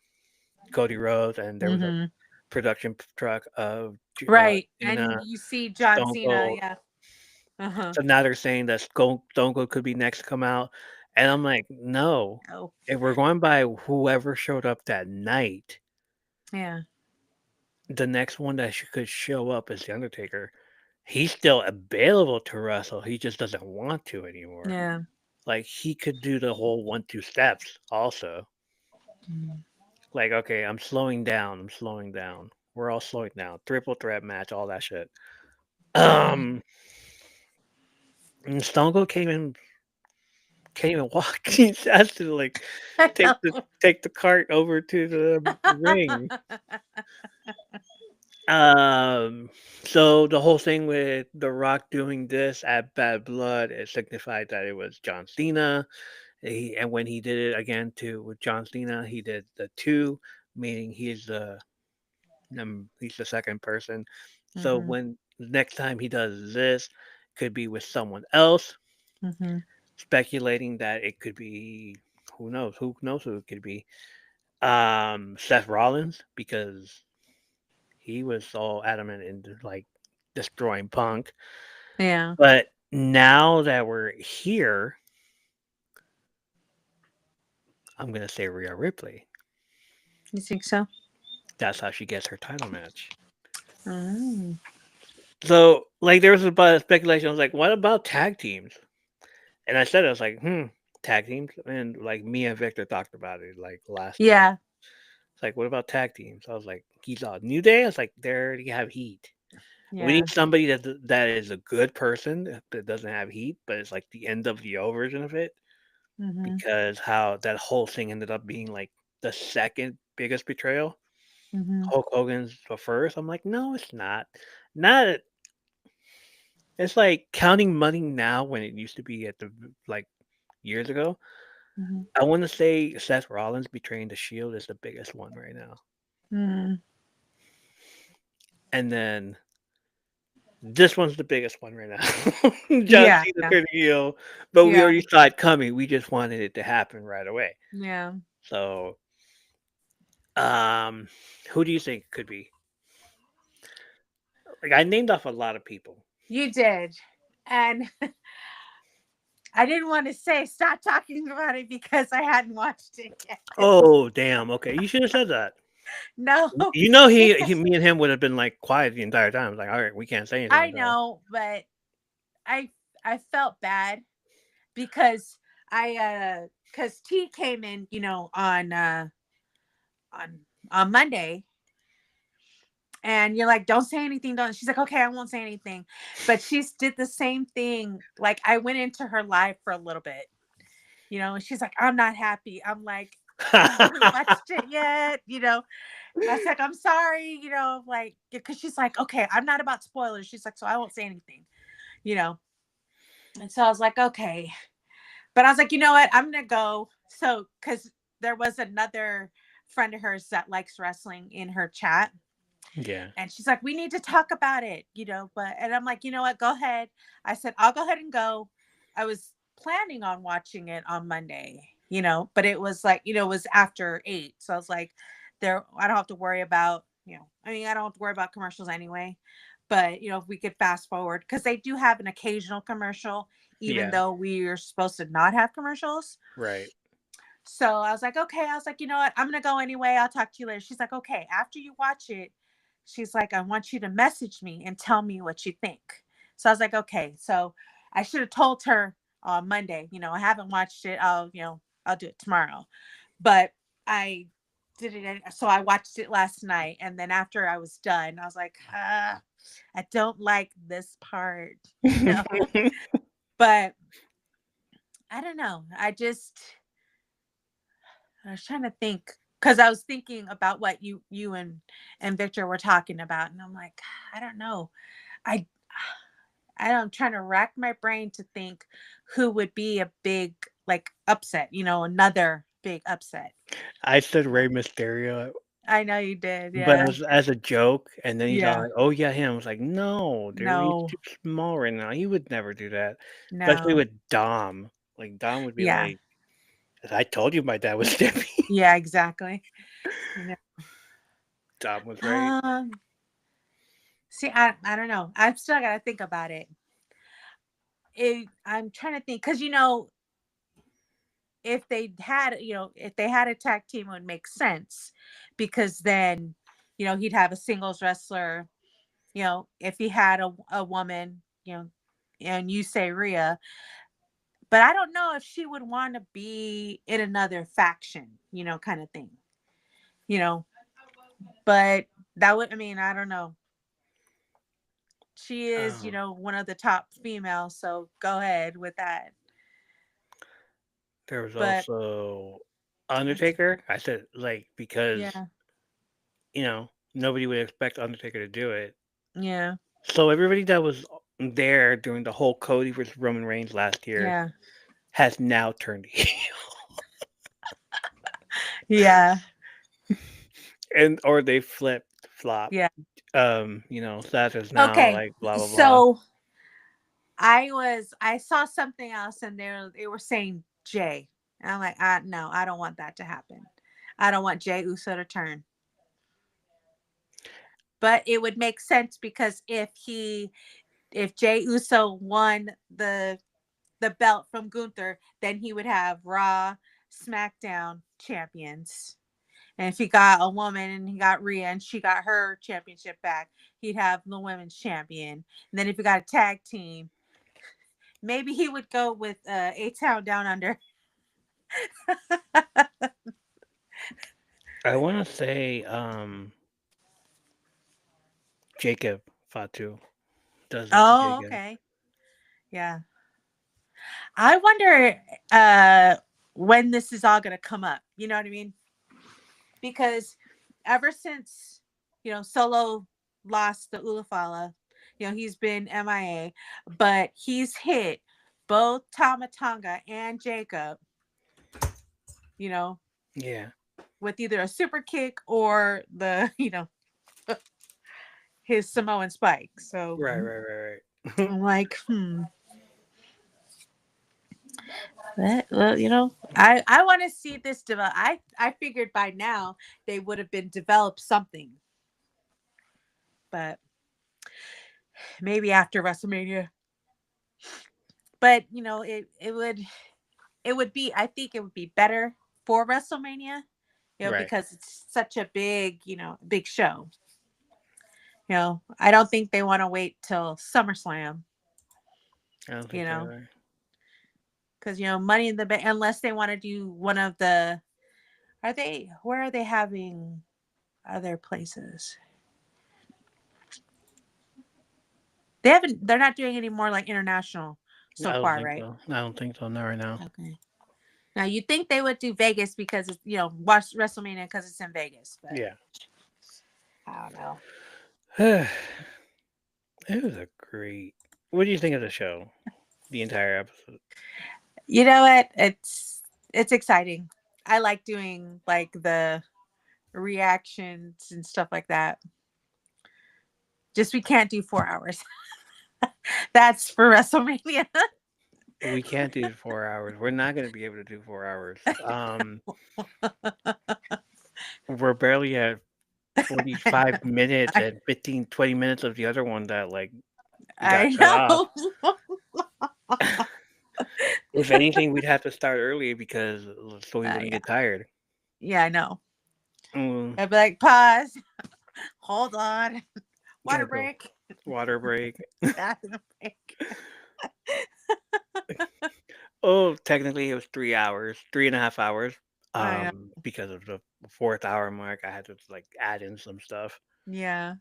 Cody Rhodes, and there was a Mm-hmm. production truck of Right. And Cena, you see John Stone Cena, Cold. yeah. Uh-huh. So now they're saying that Stone Cold could be next to come out, and I'm like, no. Oh, If we're going by whoever showed up that night, yeah. the next one that could show up is the Undertaker. He's still available to wrestle. He just doesn't want to anymore. Yeah. Like he could do the whole 1-2 steps also. Mm. Like, okay, I'm slowing down. I'm slowing down. We're all slowing down. Triple threat match, all that shit. Mhm. Um, and Stone Cold can't even walk. He has to like I take the know. take the cart over to the ring. Um, so the whole thing with The Rock doing this at Bad Blood, it signified that it was John Cena. And when he did it again with John Cena, he did the two, meaning he's the second person. So Mhm. when next time he does this, could be with someone else, Mhm. speculating that it could be who knows who it could be. Seth Rollins, because he was all adamant in like destroying Punk. Yeah. But now that we're here, I'm gonna say Rhea Ripley. You think so? That's how she gets her title match. Mm. So, like, there was a bunch of speculation. I was like, what about tag teams? And I said, I was like, tag teams? And like, me and Victor talked about it like last night. Yeah. It's like, what about tag teams? I was like, he's on New Day. I was like, they already have heat. We Yeah. need somebody that is a good person that doesn't have heat, but it's like the NWO version of it. Mhm. Because how that whole thing ended up being like the second biggest betrayal. Mhm. Hulk Hogan's the first. I'm like, no, it's not. Not It's like counting money now when it used to be at the like years ago. Mhm. I want to say Seth Rollins betraying the Shield is the biggest one right now, Mm. and then this one's the biggest one right now. John Yeah. Cena Yeah. turned heel, but we Yeah. already saw it coming. We just wanted it to happen right away. Yeah. So, um, who do you think could be? Like I named off a lot of people. You did. And I didn't want to say stop talking about it because I hadn't watched it yet. Oh damn! Okay, you should have said that. No, You know, because me and him would have been like quiet the entire time. Like, all right, we can't say anything I until. know, but I I felt bad because because T came in, on on Monday, and you're like, don't say anything, don't. She's like, okay, I won't say anything. But she's did the same thing. Like I went into her live for a little bit, and she's like, I'm not happy. I'm like, I haven't watched it yet. I was like, I'm sorry, like, because she's like, okay, I'm not about spoilers. She's like, so I won't say anything, you know. And so I was like, okay. But I was like, you know what? I'm gonna go. So because there was another friend of hers that likes wrestling in her chat. Yeah. And she's like, we need to talk about it. And I'm like, you know what? Go ahead. I said, I'll go ahead and go. I was planning on watching it on Monday, but it was like, it was after 8. So I was like, I don't have to worry about, I mean, I don't have to worry about commercials anyway. But, if we could fast forward, because they do have an occasional commercial, even Yeah. though we are supposed to not have commercials. Right. So I was like, okay. I was like, you know what? I'm going to go anyway. I'll talk to you later. She's like, okay. After you watch it, she's like, I want you to message me and tell me what you think. So I was like, okay. So I should have told her on Monday, I haven't watched it. I'll do it tomorrow. But I did it. So I watched it last night. And then after I was done, I was like, I don't like this part. But I don't know. I was trying to think because I was thinking about what you and Victor were talking about, and I'm like, I don't know. I I'm trying to rack my brain to think who would be a big like upset, another big upset. I said Rey Mysterio, I know you did, but yeah. as a joke, and then he's all Yeah. like, "Oh yeah, him." I was like, "No, dude, he's No, too small right now. He would never do that." Especially no. with Dom. Like Dom would be Yeah. like, "I told you my dad was Stimpy." Yeah, exactly. You know. Dom was right. Um, see, I don't know. I've still got to think about it. I'm trying to think because if they had if they had a tag team, it would make sense because then he'd have a singles wrestler. If he had a woman, and you say Rhea, but I don't know if she would want to be in another faction, kind of thing, you know. But that would, I mean, I don't know. She is, Um, one of the top females, so go ahead with that. there was But also Undertaker. I said like because yeah, nobody would expect Undertaker to do it. yeah, So everybody that was there during the whole Cody versus Roman Reigns last year yeah, has now turned heel, yeah, and or they flip flop. yeah. Seth is now Okay, like blah blah blah. so I saw something else, and they were saying Jay, and I'm like, no, I don't want that to happen. I don't want Jay Uso to turn. But it would make sense because if Jay Uso won the belt from Gunther, then he would have Raw, SmackDown champions. And if he got a woman and he got Rhea and she got her championship back, he'd have the women's champion. And then if he got a tag team, maybe he would go with A-Town Down Under. I want to say Jacob Fatu does it to Oh, Jacob. okay. Yeah. I wonder when this is all going to come up. You know what I mean? Because ever since Solo lost the Ulafala, he's been MIA, but he's hit both Tama Tonga and Jacob, Yeah. with either a super kick or the his Samoan spike. So Right. I'm like, well, I want to see this develop. I figured by now they would have been developed something, but maybe after WrestleMania. But it would be, I think it would be better for WrestleMania, Right. because it's such a big, big show. I don't think they want to wait till SummerSlam, I don't you think so know, either. because Money in the Bank, unless they want to do one of the, where are they having other places? They're not doing any more like international so I don't far, think right? so. I don't think so. Not right now. Okay. Now you'd think they would do Vegas because it's, watch WrestleMania because it's in Vegas, but Yeah. I don't know. It was a great. What do you think of the show? The entire episode. You know what? It's exciting. I like doing like the reactions and stuff like that. Just we can't do 4 hours. That's for WrestleMania. We can't do 4 hours. We're not going to be able to do 4 hours. We're barely at 45 minutes I, and 15, 20 minutes of the other one that like got I cut off. know. If anything, we'd have to start early because so we wouldn't Yeah, get tired. yeah, I know. Mm, I'd be like, pause, hold on, gotta water go. break, Water break. bathroom break. Oh, technically it was 3 hours, 3.5 hours. I know. Because of the fourth hour mark, I had to like add in some stuff. Yeah.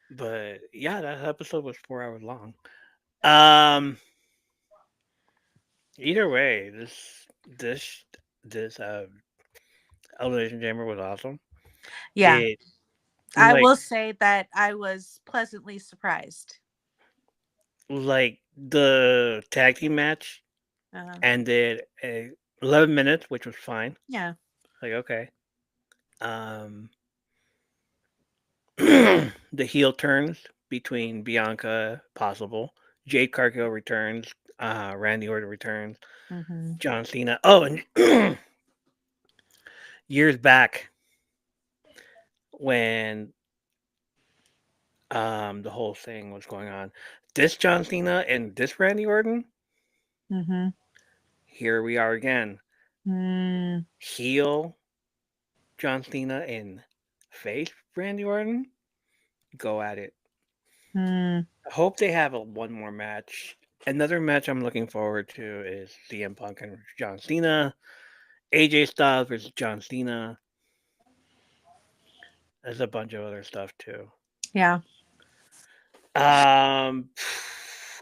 But yeah, that episode was 4 hours long. Um, Either way, this this Elimination Chamber was awesome. Yeah. It I like will say that I was pleasantly surprised. like the tag team match Uh, ended at 11 minutes, which was fine. yeah. Like okay. Um, the heel turns between Bianca, possible. Jade Cargill returns. Randy Orton returns. Hmm. John Cena. Oh, and years back when the whole thing was going on. This John Cena and this Randy Orton, Mm-hmm. here we are again. Mm, Heel John Cena and face Randy Orton, go at it. mm. I hope they have one more match. Another match I'm looking forward to is CM Punk and John Cena, AJ Styles versus John Cena. There's a bunch of other stuff too. Yeah. Um,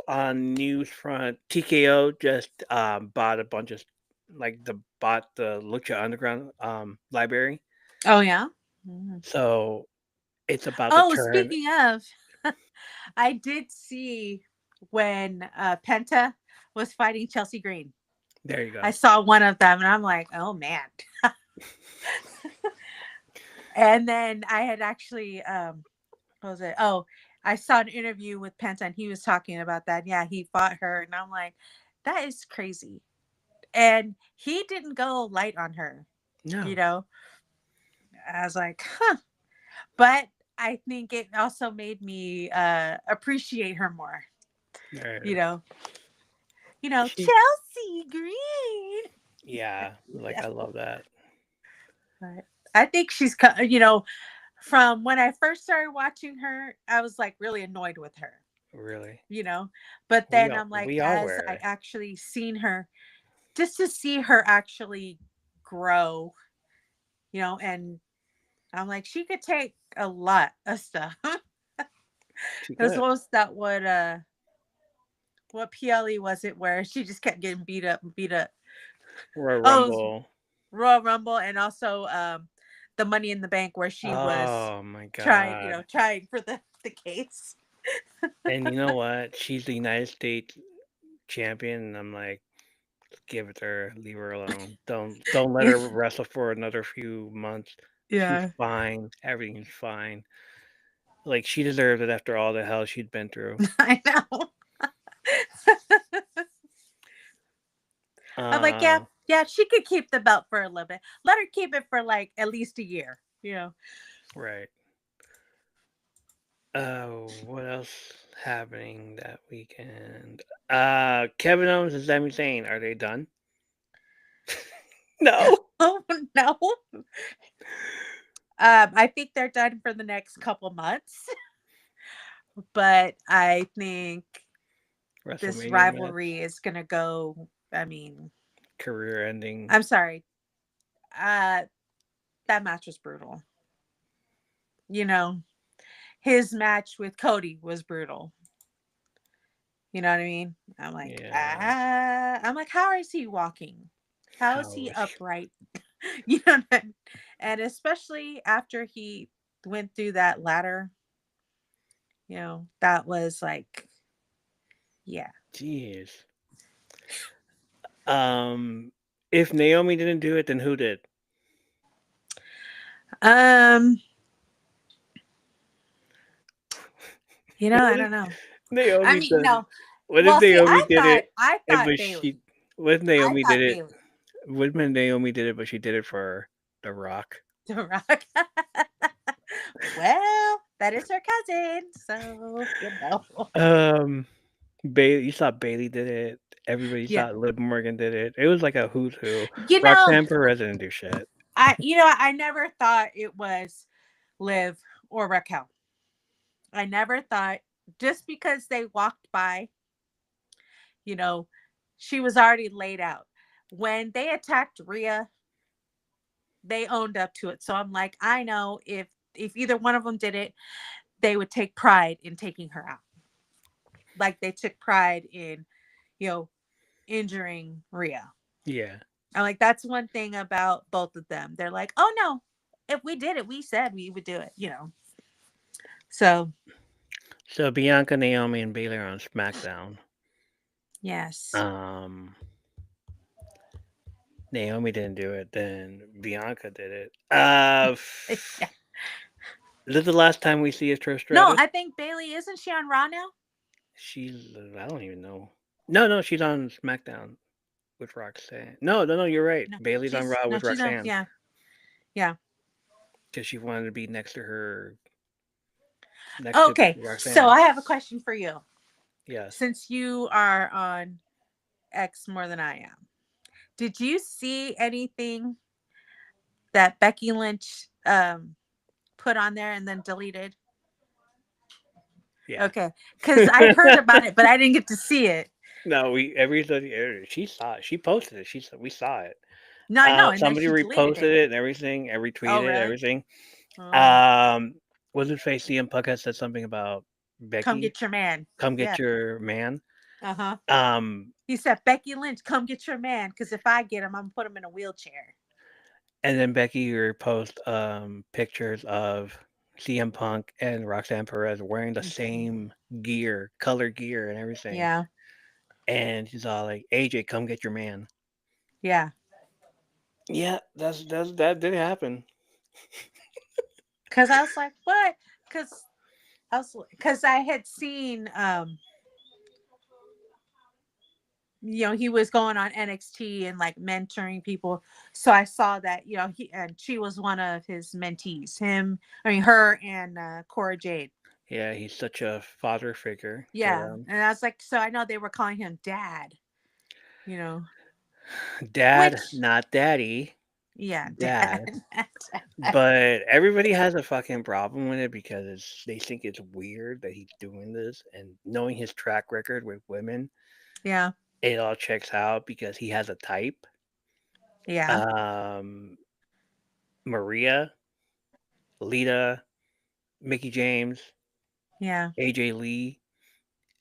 on news front, TKO just bought a bunch of bought the Lucha Underground library. Oh yeah. Mm. So it's about to Oh, turn. speaking of, I did see when Penta was fighting Chelsea Green. There you I go. saw one of them, and I'm like, oh man. And then I had actually, what was it? Oh, I saw an interview with Penta, and he was talking about that. Yeah, he fought her, and I'm like, that is crazy. And he didn't go light on her. You No. know, I was like, huh. But I think it also made me appreciate her more. You There. know, She, Chelsea Green. yeah, like Yeah, I love that. but I think she's, from when I first started watching her, I was like really annoyed with her, Really. you know. But then I'm like, We all as I were. actually seen her, just to see her actually grow, and I'm like, she could take a lot of stuff. She Because could. what was that? What PLE was it where she just kept getting beat up and beat up? Royal Oh, it was Rumble. Royal Rumble, and also the Money in the Bank where she was Oh my trying, God. trying for the case. And you know what? She's the United States champion, and I'm like, give it to her, leave her alone. Don't let Yeah, her wrestle for another few months. She's yeah, fine. Everything's fine. Like she deserved it after all the hell she'd been through. I know. I'm like, yeah, Uh, yeah, she could keep the belt for a little bit. Let her keep it for like at least a year. right. What else happening that weekend? Kevin Owens and Sami Zayn, are they done? No. Oh no. I think they're done for the next couple months, but I think this WrestleMania rivalry match, is gonna go. I mean, career ending. I'm sorry. Uh, that match was brutal. You know, his match with Cody was brutal. You know what I mean? Yeah. I'm like, how is he walking? How is How he is he? upright? You know, what I mean? And especially after he went through that ladder, that was like, yeah. Jeez. Um, if Naomi didn't do it, then who did? Um, I What if don't know. I Naomi mean, does? no. What if Well, see, Naomi did it? I And thought but Bailey. she, what if I Naomi did thought it? Bailey. What if Naomi did it, but she did it for The Rock? The Rock. Well, that is her cousin, so Um, Bailey, you saw Bailey did it. Everybody yeah. saw Liv Morgan did it. It was like a who's who. You know, Roxanne Perez didn't do shit. I never thought it was Liv or Raquel. I never thought, just because they walked by, you know, she was already laid out. When they attacked Rhea, they owned up to it. So I'm like, I know if either one of them did it, they would take pride in taking her out. Like they took pride in, you know, injuring Rhea. Yeah. I'm like, that's one thing about both of them. They're like, oh no, if we did it, we said we would do it. So So Bianca, Naomi, and Bailey are on SmackDown. yes. Um, Naomi didn't do it, then Bianca did it. Is this the last time we see a Trish No, Stratus? I think Bailey, isn't she on Raw now? She's I don't even know. No, she's on SmackDown with Roxanne. No, you're right. No, Bailey's on Raw with she's on, Roxanne yeah. Yeah. because she wanted to be next to her. next to Okay, so Roxanne. I have a question for you. Yes. Since you are on X more than I am, did you see anything that Becky Lynch put on there and then deleted? Yeah. Okay, because I heard about it, but I didn't get to see it. No, we everybody she saw it. She posted it. She said we saw it. No, I know, and then Somebody she deleted reposted it. it and everything, and Oh, retweeted really? everything. Oh, Was it face CM Punk had said something about come Becky? get your man. Come Yeah. get your man. Uh huh. Um, He said, Becky Lynch, come get your man, because if I get him, I'm gonna put him in a wheelchair. and then Becky repost pictures of CM Punk and Roxanne Perez wearing the Mhm. same gear, color gear, and everything. Yeah. And she's all like, "AJ, come get your man." Yeah. Yeah, that did happen. Because I was like, what? Because I had seen he was going on NXT and like mentoring people. So I saw that, he and she was one of his mentees. Her and Cora Jade. Yeah, he's such a father figure to Yeah. them. And I was like, so I know they were calling him dad, you know, Dad, which, not daddy. yeah, Dad. dad. But everybody has a fucking problem with it because they think it's weird that he's doing this, and knowing his track record with women, Yeah. it all checks out because he has a type. Yeah. Um, Maria, Lita, Mickey James, Yeah. AJ Lee,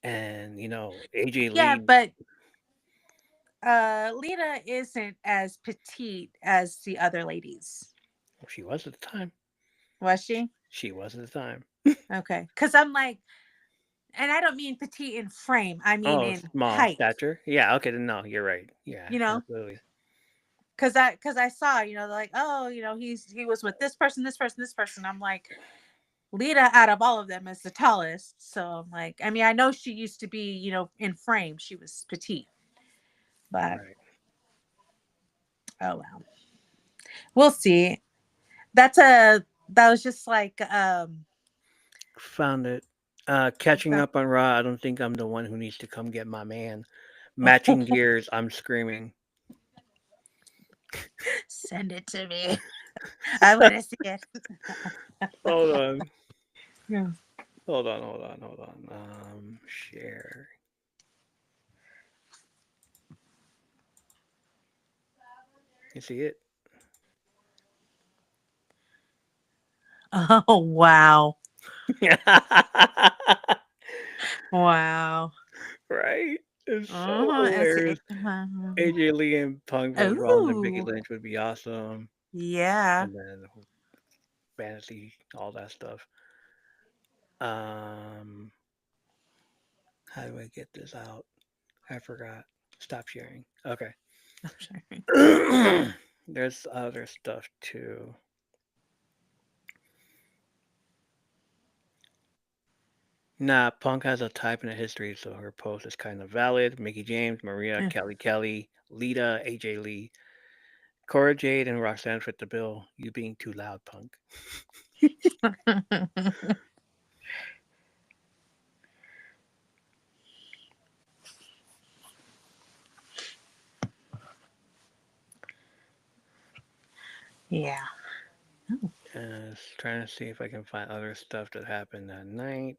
and AJ Yeah. Lee. But Lita isn't as petite as the other ladies. She was at the time. Was she? She was at the time. Okay. Because I'm like, and I don't mean petite in frame, I mean Oh, in small height, stature. Yeah. Okay. Then no, you're right. Yeah, you know? absolutely. Because I saw, like, oh, he was with this person, this person, this person. I'm like, Lita out of all of them is the tallest. So I'm like, I mean, I know she used to be, in frame, she was petite, but Right. oh well. We'll see. That was just like Found it. Catching up on Raw. I don't think I'm the one who needs to come get my man. okay. Matching gears. I'm screaming. Send it to me. I want to see it. Hold on. Yeah. Hold on. Hold on. Hold on. Share. You see it? Oh wow. Wow. Right? It's so Uh-huh. hilarious. AJ Lee and Punk versus Rollins and Becky Oh Lynch would be awesome. yeah. And then fantasy, all that stuff. Um, how do I get this out? I forgot. Stop sharing. Okay. I'm sorry. There's other stuff too. Nah, Punk has a type in a history, so her post is kind of valid. Mickey James, Maria, Kelly, Lita, AJ Lee, Cora Jade, and Roxanne fit the bill. You being too loud, Punk. Yeah. Trying to see if I can find other stuff that happened that night.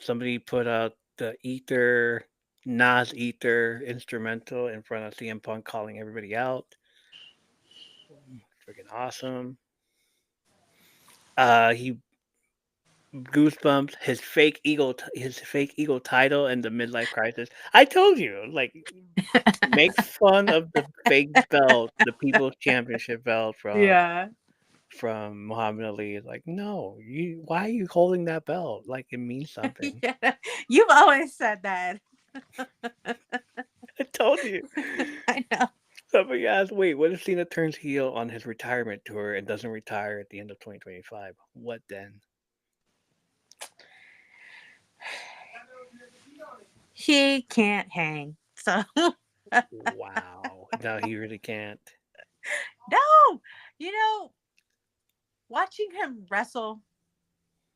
Somebody put out the Ether, Nas Ether instrumental in front of CM Punk calling everybody out. Freaking awesome. He Goosebumps, his fake Eagle title and the midlife crisis. I told you, like, make fun of the fake belt, the People's Championship belt Yeah. from Muhammad Ali. Like, no, why are you holding that belt? Like, it means something. Yeah. You've always said that. I told you. I know. Somebody asked, wait, what if Cena turns heel on his retirement tour and doesn't retire at the end of 2025? What then? He can't hang. So Wow. No, he really can't. no, you know, watching him wrestle.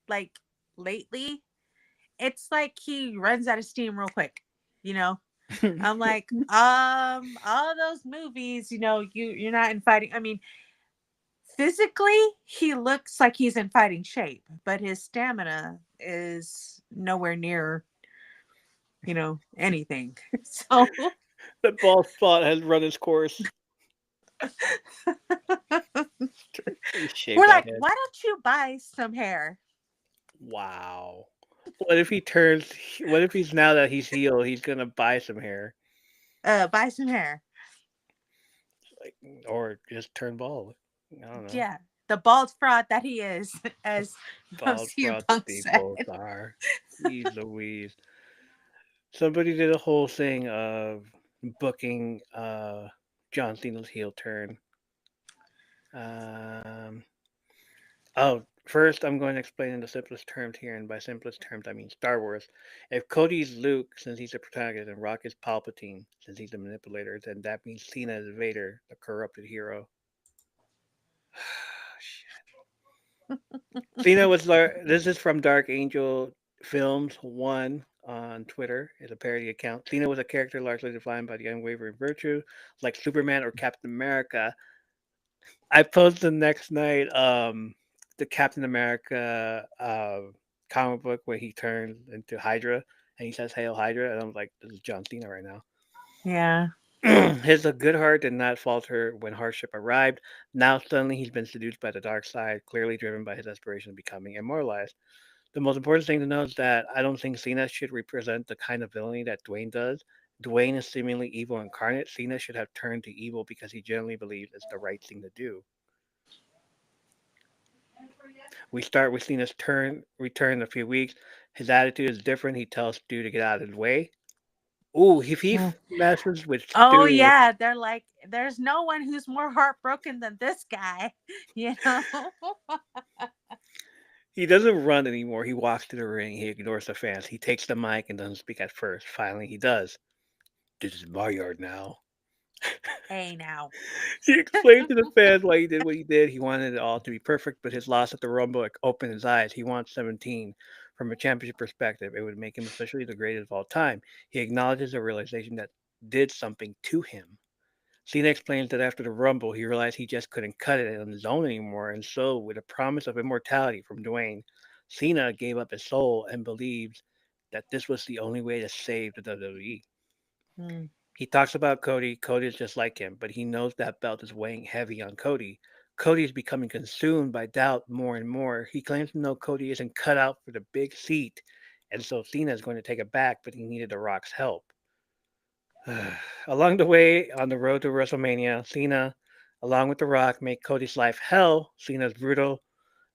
like lately, it's like he runs out of steam real quick, you know. I'm like, all those movies, you're not in fighting. I mean, physically, he looks like he's in fighting shape, but his stamina is nowhere near, anything. So The ball spot has run its course. He shaved we're that like, head. why don't you buy some hair? Wow. What if he turns? What if he's now that he's healed, he's gonna buy some hair, Buy some hair. like, or just turn bald? I don't know. Yeah, the bald fraud that he is, as Bald CM fraud that Punk they said. both are. Jeez Louise. Somebody did a whole thing of booking John Cena's heel turn. Um, oh, first I'm going to explain in the simplest terms here, and by simplest terms I mean Star Wars. If Cody's Luke, since he's the protagonist, and Rock is Palpatine, since he's the manipulator, then that means Cena is Vader, the corrupted hero. Cena was this is from Dark Angel Films One on Twitter. It's a parody account. Cena was a character largely defined by the unwavering virtue, like Superman or Captain America. I posted the next night the Captain America comic book where he turns into Hydra and he says "Hail Hydra," and I'm like, this is John Cena right now. Yeah. His good heart did not falter when hardship arrived. Now suddenly he's been seduced by the dark side, clearly driven by his aspiration of becoming immortalized. The most important thing to know is that I don't think Cena should represent the kind of villainy that Dwayne does. Dwayne is seemingly evil incarnate. Cena should have turned to evil because he genuinely believes it's the right thing to do. We start with Cena's return in a few weeks. His attitude is different. He tells Stu to get out of his way. Ooh, if he Mm. messes with Oh Stu, yeah, they're like, there's no one who's more heartbroken than this guy, you know. he doesn't run anymore. He walks to the ring. He ignores the fans. He takes the mic and doesn't speak at first. Finally, he does. This is my yard now. Hey now. He explained to the fans why he did what he did. He wanted it all to be perfect, but his loss at the Rumble opened his eyes. He wants 17. From a championship perspective, it would make him officially the greatest of all time. He acknowledges the realization that did something to him. Cena explains that after the Rumble, he realized he just couldn't cut it on his own anymore, and so, with a promise of immortality from Dwayne, Cena gave up his soul and believes that this was the only way to save the WWE. Mm. He talks about Cody. Cody is just like him, but he knows that belt is weighing heavy on Cody. Cody is becoming consumed by doubt more and more. He claims to know Cody isn't cut out for the big seat, and so Cena is going to take it back, but he needed The Rock's help. Along the way, on the road to WrestleMania, Cena, along with The Rock, make Cody's life hell. Cena's brutal,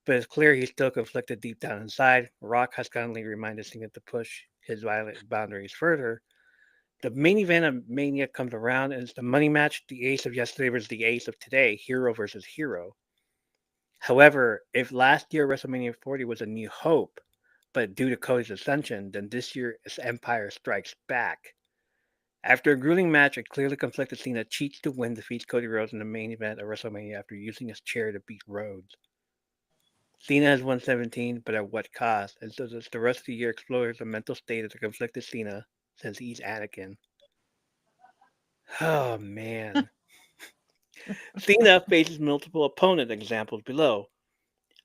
but it's clear he's still conflicted deep down inside. Rock has constantly reminded Cena to push his violent boundaries further. The main event of Mania comes around, and it's the money match. The ace of yesterday versus the ace of today, hero versus hero. However, if last year WrestleMania 40 was a new hope, but due to Cody's ascension, then this year is Empire Strikes Back. After a grueling match, a clearly conflicted Cena cheats to win, defeats Cody Rhodes in the main event of WrestleMania after using his chair to beat Rhodes. Cena has won 17, but at what cost? And so does the rest of the year explores the mental state of the conflicted Cena since he's Anakin. Oh man. Cena faces multiple opponent examples below.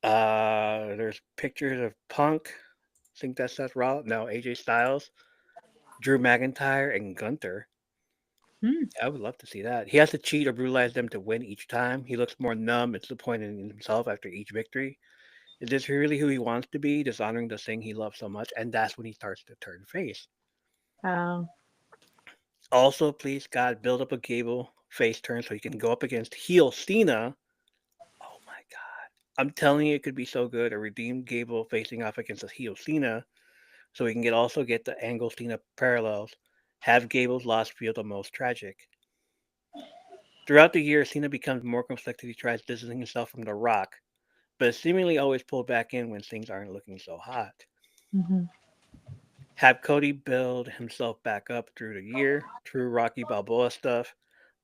There's pictures of Punk. I think that's Seth Rollins. No, AJ Styles, Drew McIntyre, and Gunther. Mm. I would love to see that. He has to cheat or brutalize them to win each time. He looks more numb and disappointed in himself after each victory. Is this really who he wants to be, dishonoring the thing he loves so much? And that's when he starts to turn face. Oh. Also, please, God, build up a Gable face turn so he can go up against heel Cena. Oh my God. I'm telling you, it could be so good. A redeemed Gable facing off against a heel Cena so we can also get the Angle Cena parallels. Have Gable's loss feel the most tragic. Throughout the year, Cena becomes more conflicted. He tries distancing himself from The Rock, but is seemingly always pulled back in when things aren't looking so hot. Mm-hmm. Have Cody build himself back up through the year, true Rocky Balboa stuff,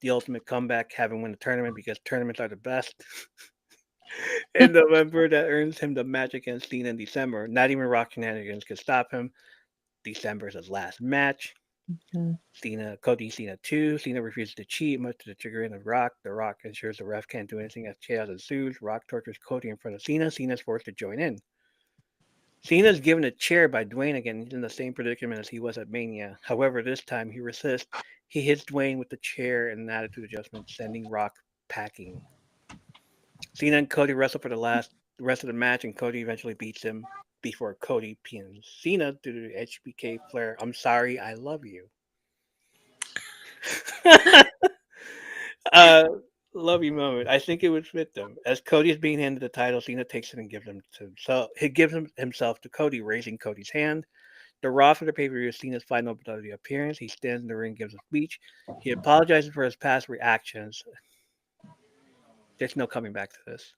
the ultimate comeback, having won the tournament because tournaments are the best. in November that earns him the match against Cena in December. Not even Rock Shenanigans could stop him. December is his last match. Mhm. Cena 2. Cena refuses to cheat, much to the chagrin of Rock. The Rock ensures the ref can't do anything as chaos ensues. Rock tortures Cody in front of Cena. Cena's forced to join in. Cena's given a chair by Dwayne again. He's in the same predicament as he was at Mania. However, this time he resists. He hits Dwayne with the chair and an attitude adjustment, sending Rock packing. Cena and Cody wrestle for the rest of the match, and Cody eventually beats him before Cody pins Cena due to the HBK Flair. I'm sorry, I love you. uh, love you moment. I think it would fit them. As Cody is being handed the title, Cena takes it and gives him to himself. He gives himself to Cody, raising Cody's hand. The Raw for the pay per view is Cena's final WWE appearance. He stands in the ring, gives a speech. He apologizes for his past reactions. There's no coming back to this.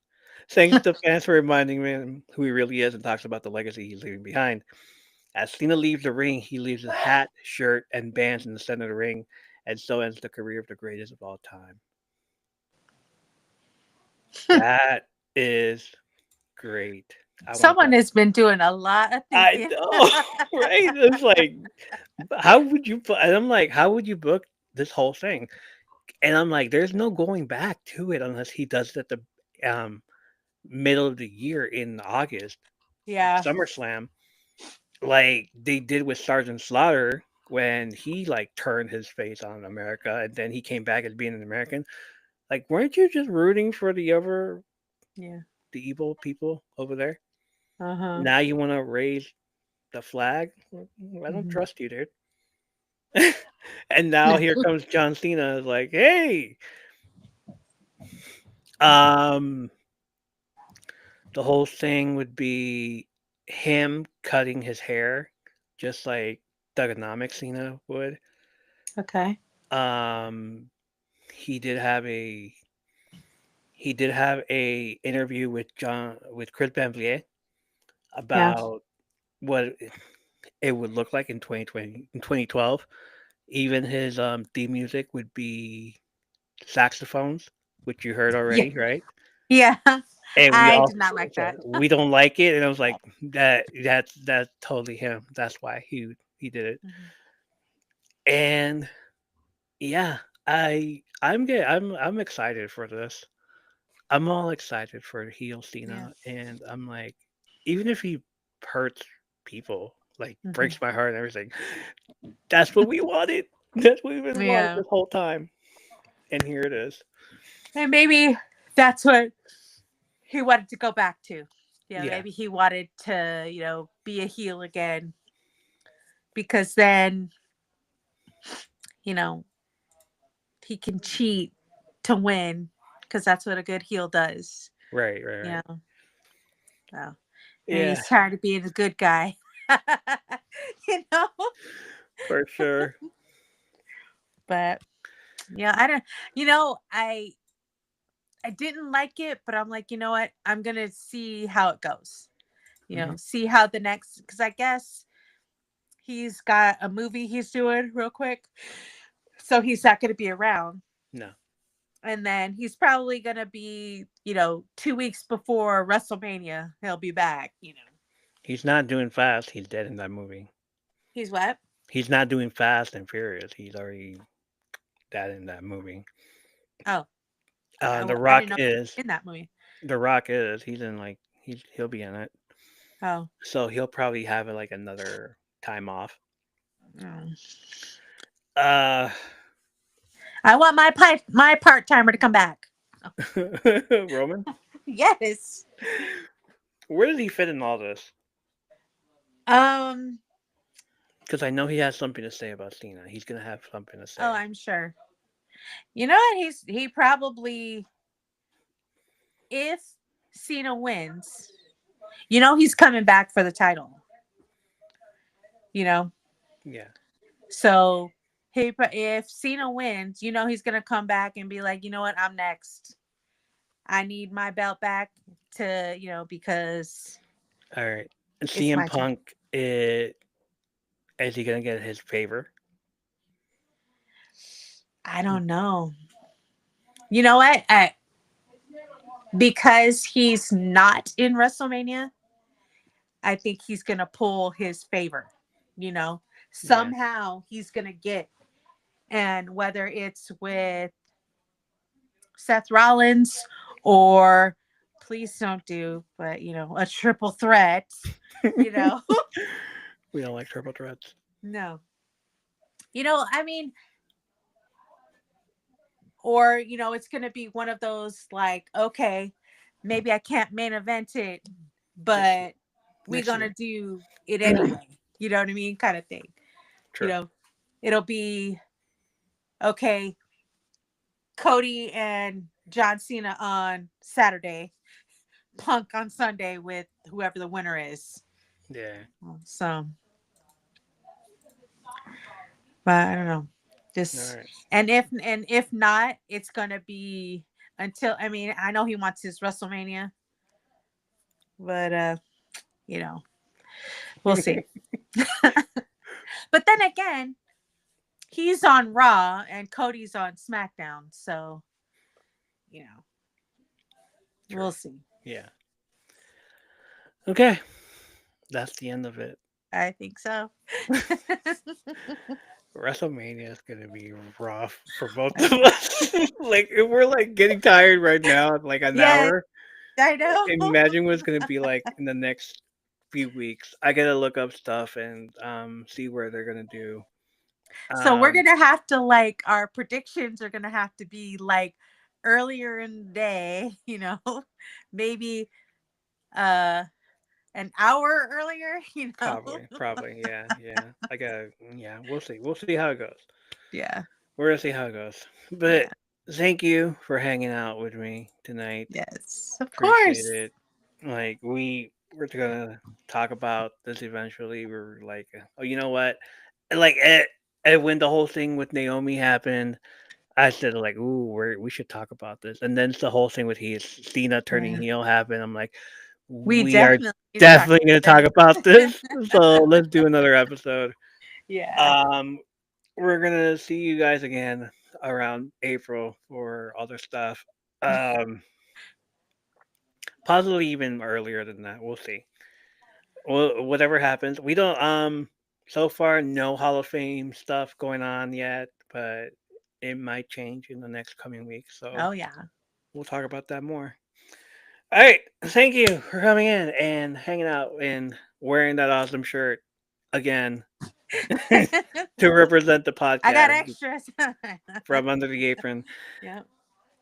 Thanks to fans for reminding him who he really is and talks about the legacy he's leaving behind. As Cena leaves the ring, he leaves his hat, shirt, and bands in the center of the ring, and so ends the career of the greatest of all time. That is great. I want Someone that. has been doing a lot of I thinking. know, right? It's like, how would you put? And I'm like, how would you book this whole thing? And I'm like, there's no going back to it unless he does it at the um, middle of the year in August, Yeah. SummerSlam, like they did with Sergeant Slaughter when he like turned his face on America and then he came back as being an American. Like, weren't you just rooting for Yeah. the evil people over there? Uh-huh. Now you want to raise the flag? I don't Mhm. trust you, dude. And now here comes John Cena, like, hey, um, the whole thing would be him cutting his hair, just like Thugonomics Cena would. Okay. Um, he did have a interview with Chris Bamblier Yeah. about what it would look like in 2012. Even his theme music would be saxophones, which you heard Yeah. already, right? Yeah. And we I all did not like so that. we don't like it, and I was like, that's totally him. That's why he did it. Mhm. And yeah, I'm excited for this. I'm all excited for heel Yeah. Cena, and I'm like, even if he hurts people, like Mhm. breaks my heart and everything, that's what we wanted. That's what we've been wanting Yeah. this whole time, and here it is. And maybe that's what he wanted to go back to. Yeah, Yeah, maybe he wanted to, be a heel again because then, you know, he can cheat to win because that's what a good heel does. right, right, You right. know, so, and Yeah, he's tired of being a good guy. you know, for sure. but yeah, I don't. I didn't like it, but I'm like, you know what? I'm gonna see how it goes. Mhm. See how the next because I guess he's got a movie he's doing real quick, so he's not gonna be around. No, And then he's probably gonna be, 2 weeks before WrestleMania, he'll be back. he's not doing fast. He's dead in that movie. He's what? He's not doing Fast and Furious. He's already dead in that movie. Oh, The I Rock didn't know is. in that movie. The Rock is. He's in like he'll be in it. Oh, So he'll probably have like another time off. mm. Uh, I want my part timer to come back. Roman, Yes. where does he fit in all this? Um. Because I know he has something to say about Cena. He's gonna have something to Oh, say. I'm sure. You know what? He probably if Cena wins, he's coming back for the title. You know, Yeah, so if Cena wins, he's gonna come back and be like, you know what? I'm next. I need my belt back to because all right. And it's CM my turn. Punk, is he gonna get his favor? I don't know. You know what? because he's not in WrestleMania, I think he's gonna pull his favor. You know, Yeah. somehow he's gonna get, and whether it's with Seth Rollins or please don't do, but a triple threat, you know. We don't like triple threats. No. I mean, or it's gonna be one of those like, okay, maybe I can't main event it, but we're Next gonna year. do it anyway. You know what I mean? Kind of thing. You True. know, it'll be okay, Cody and John Cena on Saturday, Punk on Sunday with whoever the winner is. Yeah. So, but I don't know. All Just right. and if not, it's gonna be until, I mean, I know he wants his WrestleMania, but you know, we'll see. But then again, he's on Raw and Cody's on SmackDown, so you know, True. we'll see. Yeah. Okay. That's the end of it. I think so. WrestleMania is gonna be rough for both of us. Like if we're like getting tired right now, like an Yeah, hour. I know. Imagine what it's gonna be like in the next few weeks. I gotta look up stuff and see where they're gonna do. So we're Um gonna have to, like, our predictions are gonna have to be like earlier in the day, maybe uh an hour earlier, probably, yeah. I gotta yeah, we'll see. We'll see how it goes. Yeah. We're gonna see how it goes. But Yeah. thank you for hanging out with me tonight. Yes. Of Appreciate course. it. Like we're gonna talk about this eventually. We're like, oh, you know what? Like, when the whole thing with Naomi happened, I said like, ooh, we should talk about this. And then the whole thing with Cena turning Yeah. heel happened. I'm like, We we are definitely need to talk definitely gonna about talk about this. So let's do another episode. Yeah. Um, we're gonna see you guys again around April for other stuff. Um, possibly even earlier than that. We'll see. Well, whatever happens, we don't. So far, no Hall of Fame stuff going on yet, but it might change in the next coming weeks. So Oh yeah. we'll talk about that more. All right. Thank you for coming in and hanging out and wearing that awesome shirt again to represent the I got podcast extras. from under the apron. Yeah.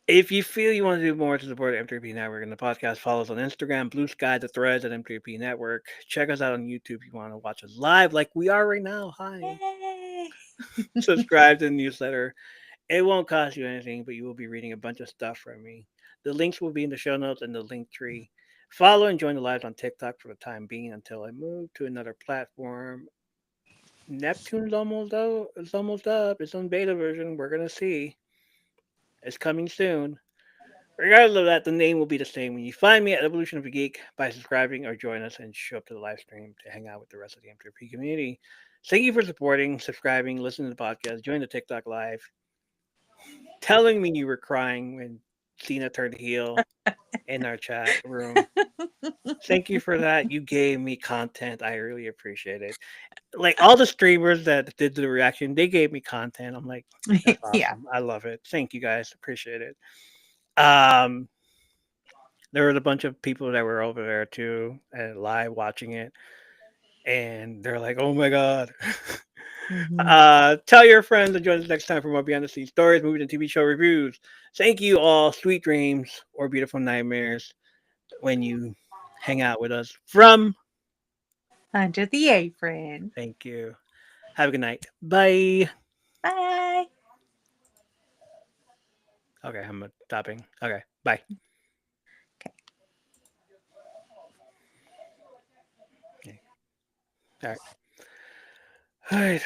If you feel you want to do more to support M3P Network and the podcast, follow us on Instagram, Blue Sky, the threads at M3P Network. Check us out on YouTube if you want to watch us live like we are right now. Hi. Yay. Subscribe to the newsletter. It won't cost you anything, but you will be reading a bunch of stuff from me. The links will be in the show notes and the link tree. Follow and join the lives on TikTok for the time being until I move to another platform. Neptune's almost out. It's almost up. It's on beta version. We're gonna see. It's coming soon. Regardless of that, the name will be the same when you find me at Evolution of a Geek by subscribing or join us and show up to the live stream to hang out with the rest of the M3P community. Thank you for supporting, subscribing, listening to the podcast, join the TikTok live, telling me you were crying when Cena turned heel in our chat room. Thank you for that. You gave me content. I really appreciate it. Like all the streamers that did the reaction, they gave me content. I'm like, that's Yeah. awesome. I love it. Thank you guys. Appreciate it. Um, there was a bunch of people that were over there too, live watching it, and they're like, "Oh my god!" Mhm. Tell your friends to join us next time for more behind the scenes stories, movies, and TV show reviews. Thank you all. Sweet dreams or beautiful nightmares when you hang out with us. From Under the apron. thank you. Have a good night. Bye. Bye. Okay, I'm stopping. Okay, bye. Okay. Okay. All right. All right.